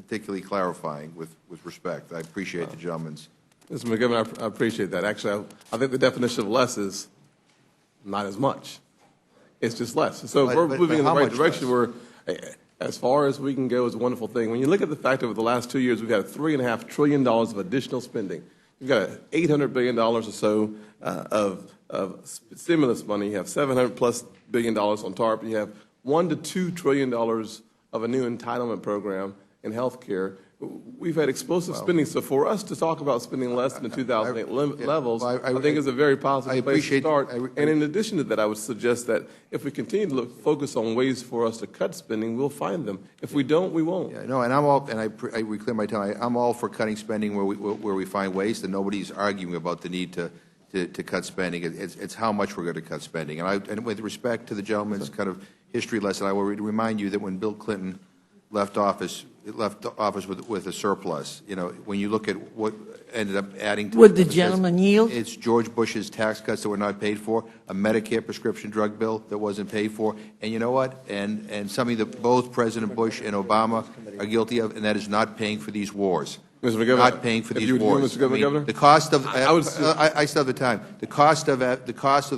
particularly clarifying with respect. I appreciate the gentleman's. Mr. McGovern, I appreciate that. Actually, I think the definition of less is not as much. It's just less. So if we're moving in the right direction, we're, as far as we can go is a wonderful thing. When you look at the fact that over the last 2 years, we've had $3.5 trillion of additional spending. You've got $800 billion or so of stimulus money. You have $700+ billion on TARP. You have $1 to $2 trillion of a new entitlement program in health care. We've had explosive spending, so for us to talk about spending less than the 2008 levels, I think is a very positive place to start. And in addition to that, I would suggest that if we continue to focus on ways for us to cut spending, we'll find them. If we don't, we won't. Yeah, no, and I'm all, and I reclaim my time. I'm all for cutting spending where we find waste, and nobody's arguing about the need to cut spending. It's how much we're going to cut spending. And with respect to the gentleman's kind of history lesson, I will remind you that when Bill Clinton left office with a surplus. You know, when you look at what ended up adding to Would the gentleman yield? It's George Bush's tax cuts that were not paid for, a Medicare prescription drug bill that wasn't paid for, and you know what? And something that both President Bush and Obama are guilty of, and that is not paying for these wars. Mr. McGovern, not paying for these wars. Mr. Governor? The cost of I still have the time. The cost of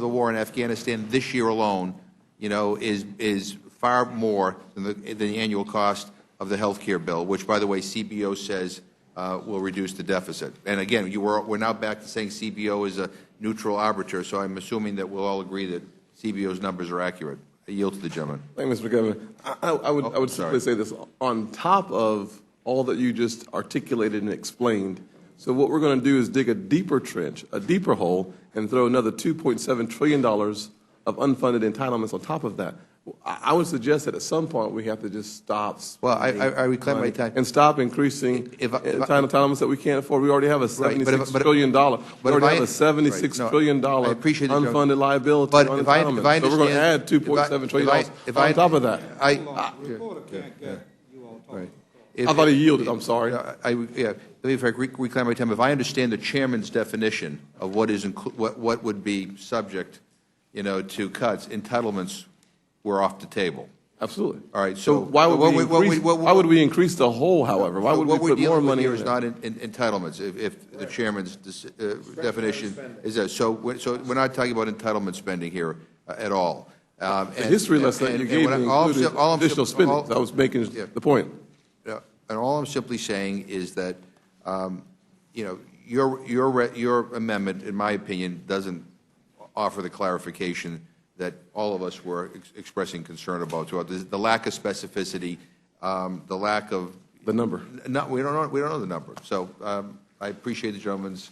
the war in Afghanistan this year alone, you know, is far more than the annual cost of the health care bill, which, by the way, CBO says will reduce the deficit. And again, we're now back to saying CBO is a neutral arbiter, so I'm assuming that we'll all agree that CBO's numbers are accurate. I yield to the gentleman. Thank you, Mr. Governor. I would simply say this. On top of all that you just articulated and explained, so what we're going to do is dig a deeper trench, a deeper hole, and throw another $2.7 trillion of unfunded entitlements on top of that. I would suggest that at some point we have to just stop. Well, I reclaim my time. And stop increasing entitlements that we can't afford. We already have a $76 trillion. We already have a $76 trillion unfunded liability on entitlements. So we're going to add $2.7 trillion on top of that. I thought he yielded. I'm sorry. Let me reclaim my time. If I understand the chairman's definition of what would be subject, you know, to cuts, entitlements were off the table. Absolutely. All right. So why would we increase the whole? However, why would we put more money here? Is not in entitlements. If the chairman's definition is that, so we're not talking about entitlement spending here at all. The history lesson that you gave me included additional spending. I was making the point. And all I'm simply saying is that, you know, your amendment, in my opinion, doesn't offer the clarification that all of us were expressing concern about. So the lack of specificity, the lack of the number. No, we don't know the number. So I appreciate the gentleman's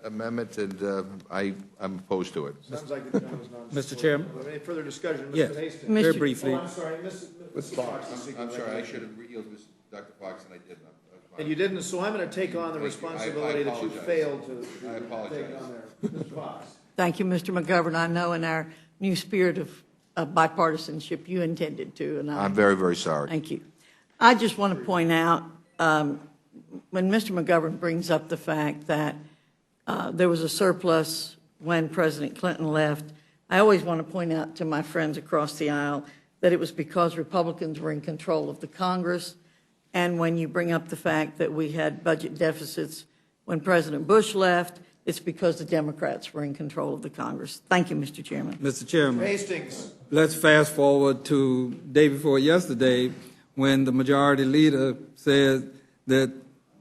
amendment, and I'm opposed to it. Sounds like the gentleman's Mr. Chairman? Any further discussion? Mr. Yes. Hastings? Very briefly. Oh, I'm sorry, Mrs. Fox. I'm sorry, I should have yielded to Dr. Fox, and I didn't. And you didn't, so I'm going to take on the responsibility that you failed to I apologize. take on there. Mr. Fox. Thank you, Mr. McGovern. I know in our new spirit of bipartisanship, you intended to, and I'm very, very sorry. Thank you. I just want to point out, when Mr. McGovern brings up the fact that there was a surplus when President Clinton left, I always want to point out to my friends across the aisle that it was because Republicans were in control of the Congress. And when you bring up the fact that we had budget deficits when President Bush left, it's because the Democrats were in control of the Congress. Thank you, Mr. Chairman. Mr. Chairman. Hastings. Let's fast forward to day before yesterday when the majority leader said that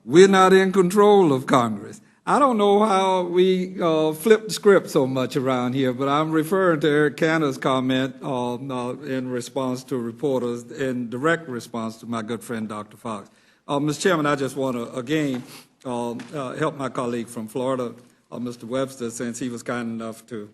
we're not in control of Congress. I don't know how we flip the script so much around here, but I'm referring to Eric Cantor's comment in response to reporters, in direct response to my good friend Dr. Fox. Mr. Chairman, I just want to, again, help my colleague from Florida, Mr. Webster, since he was kind enough to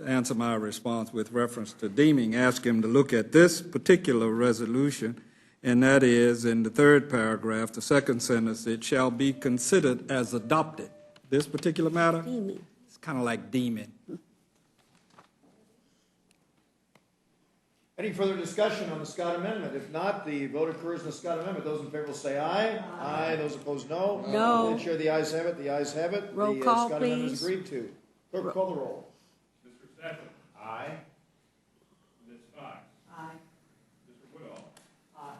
answer my response with reference to deeming, ask him to look at this particular resolution, and that is in the third paragraph, the second sentence, it shall be considered as adopted. This particular matter, it's kind of like deeming. Any further discussion on the Scott Amendment? If not, the vote occurs on the Scott Amendment. Those in favor will say aye. Aye. Those opposed, no. No. Chair, the ayes have it. The ayes have it. Roll the call, Scott Amendment is please. agreed to. Clerk, call the roll. Mr. Stephan. Aye. Ms. Fox. Aye. Mr. Woodall. Aye.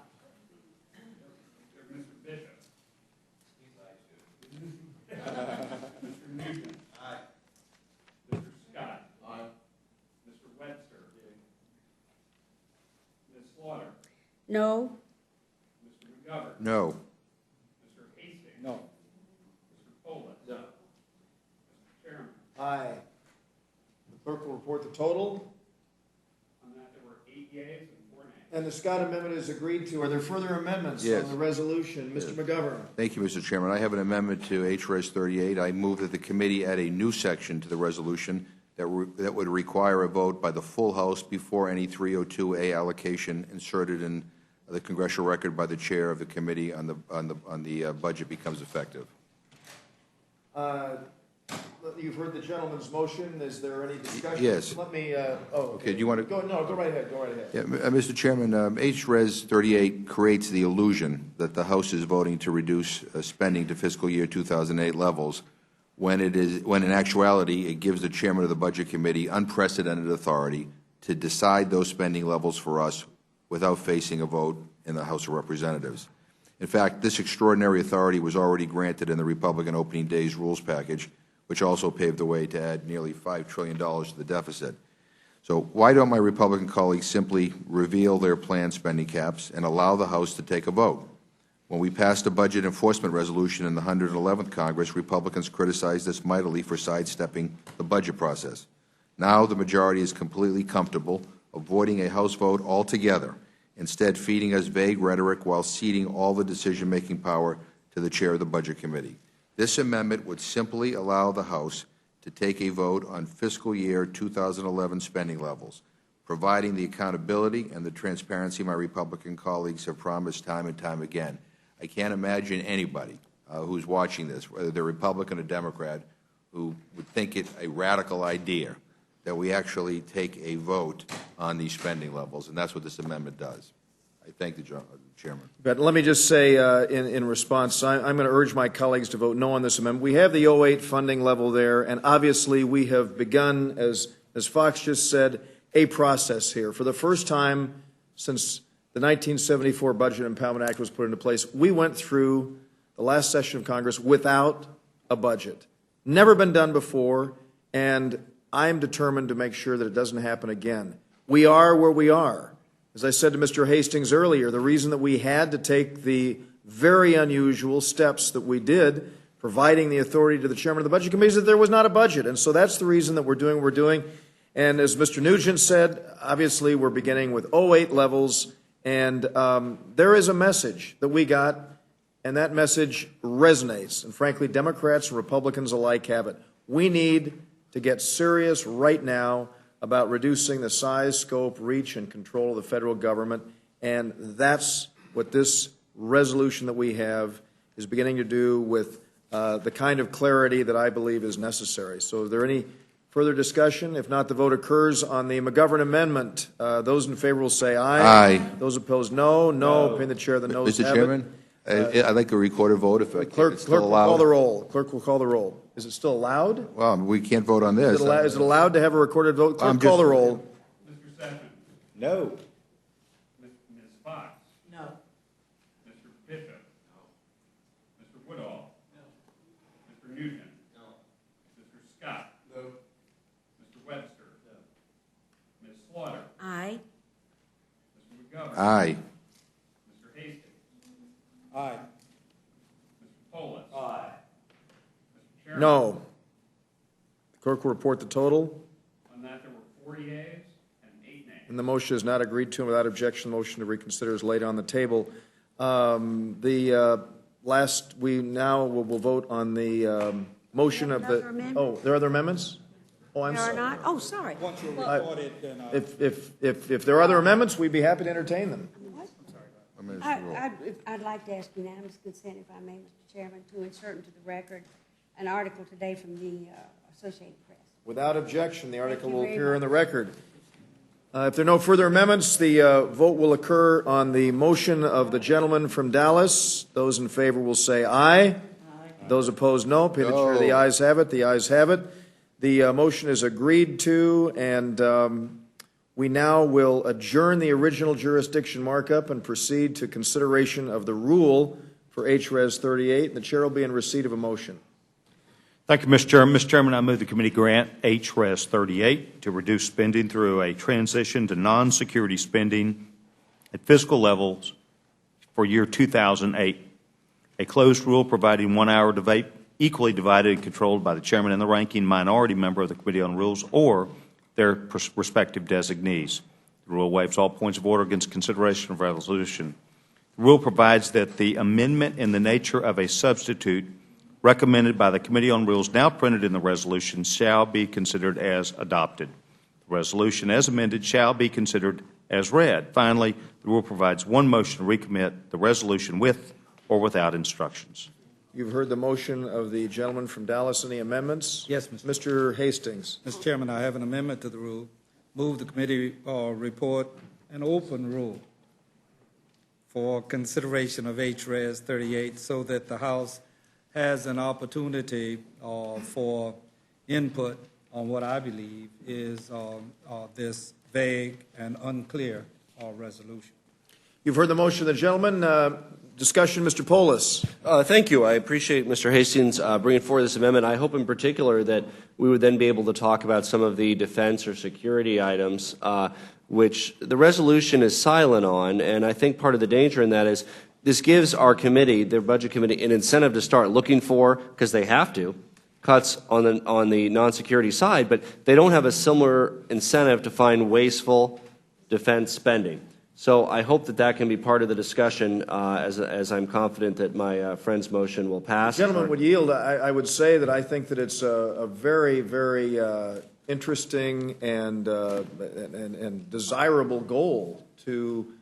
No. No. Aye. The clerk will report the total. On that, there were 8 yeas and 4 nays. And the Scott amendment is agreed to. Are there further amendments Yes. on the resolution? Mr. McGovern. Thank you, Mr. Chairman. I have an amendment to HRES 38. I move that the committee add a new section to the resolution that would require a vote by the full House before any 302A allocation inserted in the congressional record by the chair of the committee on the budget becomes effective. You've heard the gentleman's motion. Is there any discussion? Yes. Let me, okay. Do you want to? Go right ahead. Go right ahead. Yeah, Mr. Chairman, HRES 38 creates the illusion that the House is voting to reduce spending to fiscal year 2008 levels, when in actuality it gives the chairman of the Budget Committee unprecedented authority to decide those spending levels for us without facing a vote in the House of Representatives. In fact, this extraordinary authority was already granted in the Republican opening day's rules package, which also paved the way to add nearly $5 trillion to the deficit. So why don't my Republican colleagues simply reveal their planned spending caps and allow the House to take a vote? When we passed a budget enforcement resolution in the 111th Congress, Republicans criticized us mightily for sidestepping the budget process. Now the majority is completely comfortable avoiding a House vote altogether, instead feeding us vague rhetoric while ceding all the decision-making power to the chair of the Budget Committee. This amendment would simply allow the House to take a vote on fiscal year 2011 spending levels, providing the accountability and the transparency my Republican colleagues have promised time and time again. I can't imagine anybody who's watching this, whether they're Republican or Democrat, who would think it a radical idea that we actually take a vote on these spending levels, and that's what this amendment does. I thank the Chairman. But let me just say in response, I'm going to urge my colleagues to vote no on this amendment. We have the 08 funding level there, and obviously we have begun, as Fox just said, a process here. For the first time since the 1974 Budget Impoundment Act was put into place, we went through the last session of Congress without a budget. Never been done before, and I'm determined to make sure that it doesn't happen again. We are where we are. As I said to Mr. Hastings earlier, the reason that we had to take the very unusual steps that we did, providing the authority to the chairman of the Budget Committee, is that there was not a budget. And so that's the reason that we're doing what we're doing. And as Mr. Nugent said, obviously we're beginning with 08 levels, and there is a message that we got, and that message resonates. And frankly, Democrats and Republicans alike have it. We need to get serious right now about reducing the size, scope, reach, and control of the federal government, and that's what this resolution that we have is beginning to do with the kind of clarity that I believe is necessary. So is there any further discussion? If not, the vote occurs on the McGovern amendment. Those in favor will say aye. Aye. Those opposed, no. No. Opinion of the chair, the noes Mr. have Chairman, I'd like a recorded vote if it's Clerk still will allowed. call the roll. Clerk will call the roll. Is it still allowed? Well, we can't vote on this. Is it allowed to have a recorded vote? Clerk, call the roll. Mr. Sessions? No. Ms. Fox? No. Mr. Bishop? No. Mr. Woodall? No. Mr. Nugent? No. Mr. Scott? No. Mr. Webster? No. Ms. Slaughter? Aye. Mr. McGovern? Aye. Mr. Hastings? Aye. Mr. Polis? Aye. Mr. Chairman? No. The clerk will report the total. On that, there were 4 yeas and 8 nays. And the motion is not agreed to, and without objection, the motion to reconsider is laid on the table. We now will vote on the motion of the. Another amendment? Oh, there are other amendments? Oh, I'm There are sorry. not? Oh, sorry. Once you're recorded, then If there are other amendments, we'd be happy to entertain them. I'd like to ask unanimous consent, if I may, Mr. Chairman, to insert into the record an article today from the Associated Press. Without objection, the article you will very appear in much. the record. If there are no further amendments, the vote will occur on the motion of the gentleman from Dallas. Those in favor will say aye. Aye. Those opposed, no. Opinion of the chair, the ayes have it. The ayes have it. The motion is agreed to, and we now will adjourn the original jurisdiction markup and proceed to consideration of the rule for HRES 38. The chair will be in receipt of a motion. Thank you, Mr. Chairman. Mr. Chairman, I move the committee grant HRES 38 to reduce spending through a transition to non-security spending at fiscal levels for year 2008. A closed rule providing 1 hour debate equally divided and controlled by the chairman and the ranking minority member of the Committee on Rules or their respective designees. The rule waives all points of order against consideration of resolution. The rule provides that the amendment in the nature of a substitute recommended by the Committee on Rules now printed in the resolution shall be considered as adopted. The resolution as amended shall be considered as read. Finally, the rule provides one motion to recommit the resolution with or without instructions. You've heard the motion of the gentleman from Dallas. Any amendments? Yes, Mr. Mr. Hastings. Mr. Chairman, I have an amendment to the rule. Move the committee report an open rule for consideration of HRES 38 so that the House has an opportunity for input on what I believe is this vague and unclear resolution. You've heard the motion of the gentleman. Discussion, Mr. Polis. Thank you. I appreciate Mr. Hastings bringing forward this amendment. I hope in particular that we would then be able to talk about some of the defense or security items which the resolution is silent on, and I think part of the danger in that is this gives our committee, the Budget Committee, an incentive to start looking for, because they have to, cuts on the non-security side, but they don't have a similar incentive to find wasteful defense spending. So I hope that that can be part of the discussion as I'm confident that my friend's motion will pass. The gentleman would yield. I would say that I think that it's a very, very interesting and desirable goal to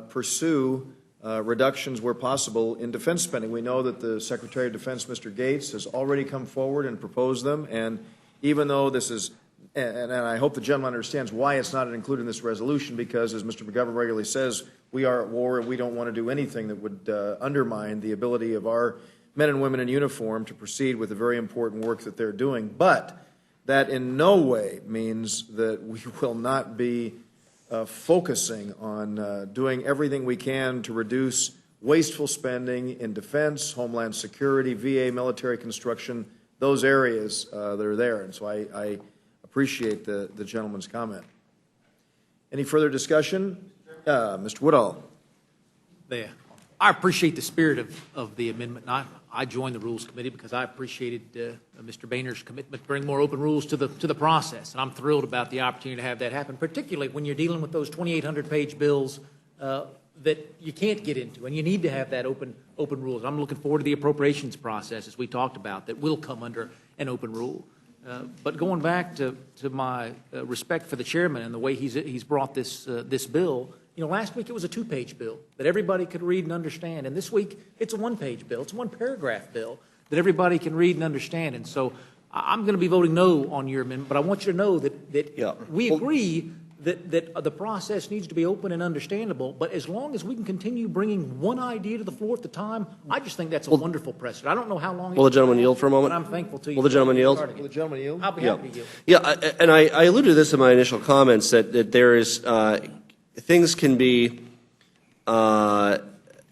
pursue reductions where possible in defense spending. We know that the Secretary of Defense, Mr. Gates, has already come forward and proposed them, and even though this is and I hope the gentleman understands why it's not included in this resolution, because, as Mr. McGovern regularly says, we are at war and we don't want to do anything that would undermine the ability of our men and women in uniform to proceed with the very important work that they're doing. But that in no way means that we will not be focusing on doing everything we can to reduce wasteful spending in defense, homeland security, VA, military construction, those areas that are there. And so I appreciate the gentleman's comment. Any further discussion? Mr. Woodall. There. I appreciate the spirit of the amendment. I joined the Rules Committee because I appreciated Mr. Boehner's commitment to bring more open rules to the process. And I'm thrilled about the opportunity to have that happen, particularly when you're dealing with those 2,800-page bills that you can't get into, and you need to have that open rules. I'm looking forward to the appropriations process, as we talked about, that will come under an open rule. But going back to my respect for the chairman and the way he's brought this bill, you know, last week it was a 2-page bill that everybody could read and understand, and this week it's a 1-page bill. It's a 1-paragraph bill that everybody can read and understand. And so I'm going to be voting no on your amendment, but I want you to know that we agree that the process needs to be open and understandable, but as long as we can continue bringing one idea to the floor at the time, I just think that's a wonderful precedent. I don't know how long. Will the gentleman yield for a moment? But I'm thankful to you. Will the gentleman yield? Will the gentleman yield? I'll be happy to yield. Yeah, and I alluded to this in my initial comments that there is things can be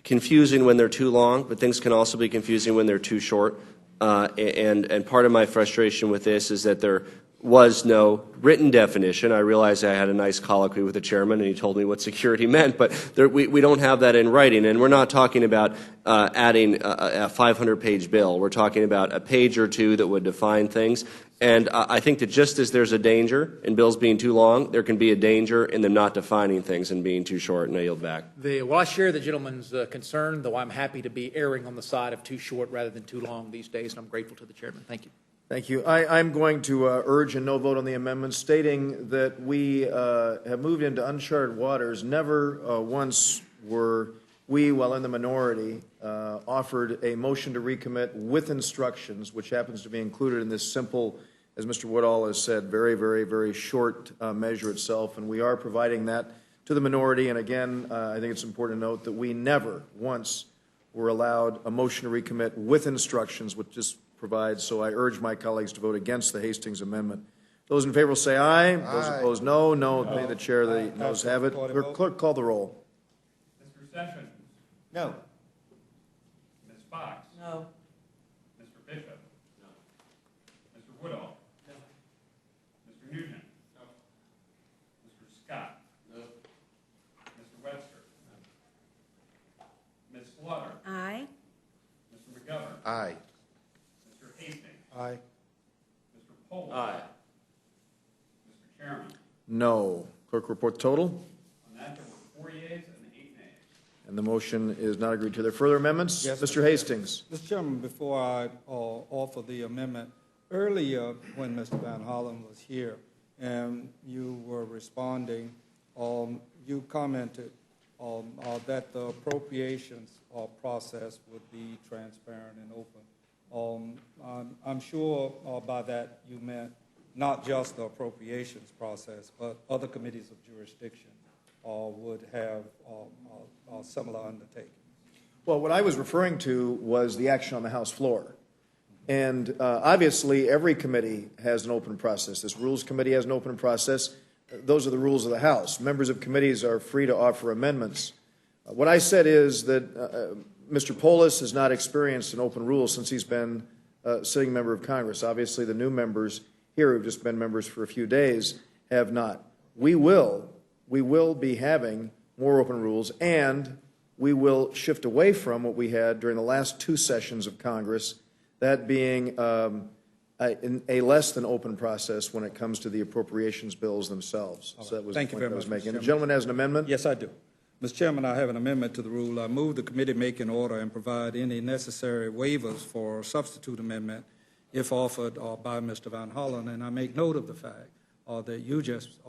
confusing when they're too long, but things can also be confusing when they're too short. And part of my frustration with this is that there was no written definition. I realized I had a nice colloquy with the chairman, and he told me what security meant, but we don't have that in writing. And we're not talking about adding a 500-page bill. We're talking about a page or two that would define things. And I think that just as there's a danger in bills being too long, there can be a danger in them not defining things and being too short. And I yield back. Well, I share the gentleman's concern, though I'm happy to be erring on the side of too short rather than too long these days, and I'm grateful to the chairman. Thank you. Thank you. I'm going to urge a no vote on the amendment, stating that we have moved into uncharted waters. Never once were we, while in the minority, offered a motion to recommit with instructions, which happens to be included in this simple, as Mr. Woodall has said, very, very, very short measure itself. And we are providing that to the minority. And again, I think it's important to note that we never once were allowed a motion to recommit with instructions, which just provides. So I urge my colleagues to vote against the Hastings amendment. Those in favor will say aye. Aye. Those opposed, no. No. May the chair, the noes have it. Clerk, call the roll. Mr. Sessions. No. Ms. Fox. No. Mr. Bishop. No. Mr. Woodall. No. Mr. Nugent. No. Mr. Scott. No. Mr. Webster. Pohl. Aye. Mr. Chairman, No. Clerk report the total. on that, there were 4 yeas and 8 nays. And the motion is not agreed to. Are there further amendments? Yes, Mr. Hastings. Mr. Chairman, before I offer the amendment, earlier when Mr. Van Hollen was here and you were responding, you commented that the appropriations process would be transparent and open. I'm sure by that you meant not just the appropriations process, but other committees of jurisdiction would have similar undertakings. Well, what I was referring to was the action on the House floor. And obviously, every committee has an open process. This Rules Committee has an open process. Those are the rules of the House. Members of committees are free to offer amendments. What I said is that Mr. Polis has not experienced an open rule since he's been a sitting member of Congress. Obviously, the new members here who've just been members for a few days have not. We will be having more open rules, and we will shift away from what we had during the last 2 sessions of Congress, that being a less than open process when it comes to the appropriations bills themselves. So that was the point I was making. The gentleman has an amendment? Yes, I do. Mr. Chairman, I have an amendment to the rule. I move the committee make an order and provide any necessary waivers for substitute amendment if offered by Mr. Van Hollen. And I make note of the fact that you just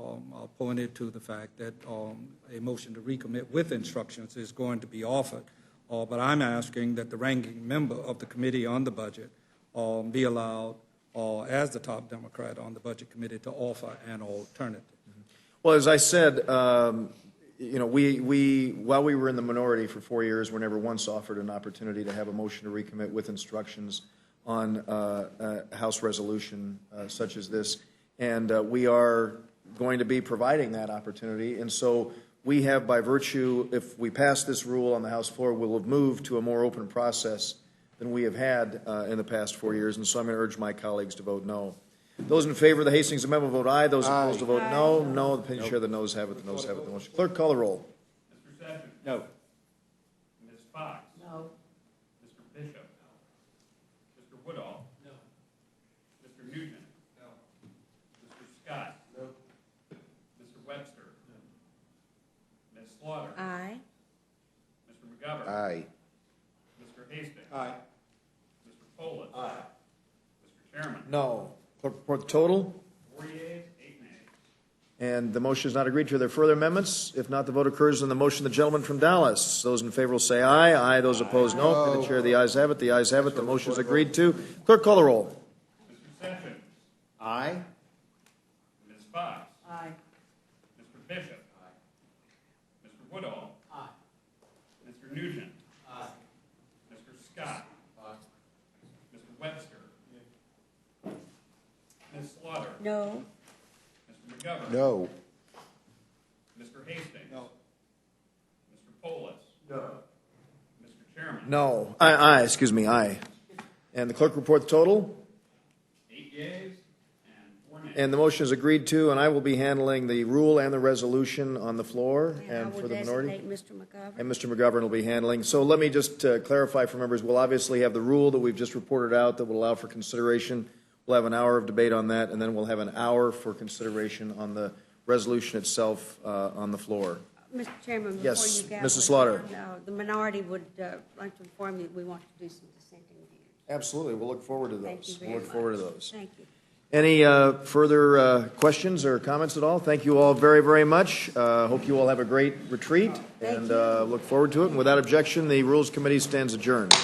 pointed to the fact that a motion to recommit with instructions is going to be offered. But I'm asking that the ranking member of the Committee on the Budget be allowed, as the top Democrat on the Budget Committee, to offer an alternative. Well, as I said, you know, while we were in the minority for 4 years, we never once offered an opportunity to have a motion to recommit with instructions on a House resolution such as this. And we are going to be providing that opportunity. And so we have, by virtue, if we pass this rule on the House floor, we'll have moved to a more open process than we have had in the past 4 years. And so I'm going to urge my colleagues to vote no. Those in favor of the Hastings Amendment vote aye. Those opposed to vote no. No. The opinion share the noes have it. The noes have it. The motion. Clerk, call the roll. Mr. Sessions. No. Ms. Fox. No. Mr. Bishop. No. Mr. Woodall. No. Mr. Nugent. No. Mr. Scott. No. Mr. Webster. No. Ms. Slaughter. Aye. Mr. McGovern. Aye. Mr. Hastings. Aye. Mr. Polis. Aye. Mr. Chairman. No. Clerk, report the total. 4 yeas, 8 nays. And the motion is not agreed to. Are there further amendments? If not, the vote occurs on the motion. The gentleman from Dallas. Those in favor will say aye. Aye. Those opposed, no. Committee chair, the ayes have it. The ayes have it. The motion is agreed to. Clerk, call the roll. Mr. Sessions. Aye. Ms. Fox. Aye. Mr. Bishop. Aye. Mr. Woodall. Aye. Mr. Nugent. Aye. Mr. Scott. Aye. Mr. Webster. Ms. Slaughter. No. Mr. McGovern. No. Mr. Hastings. No. Mr. Polis. No. Mr. Chairman. No. Aye. Excuse me. Aye. And the clerk report the total. 8 yeas and 4 nays. And the motion is agreed to, and I will be handling the rule and the resolution on the floor And I and will for the minority. designate Mr. McGovern. And Mr. McGovern will be handling. So let me just clarify for members, we'll obviously have the rule that we've just reported out that will allow for consideration. We'll have an hour of debate on that, and then we'll have an hour for consideration on the resolution itself on the floor. Mr. Chairman, before Yes, you go. Mrs. Slaughter. The minority would like to inform you that we want to do some dissenting views. Absolutely. We'll look forward to those. Thank you very We'll look much. forward to those. Thank you. Any further questions or comments at all? Thank you all very, very much. Hope you all have a great retreat, and look forward to it. And without objection, the Rules Committee stands adjourned.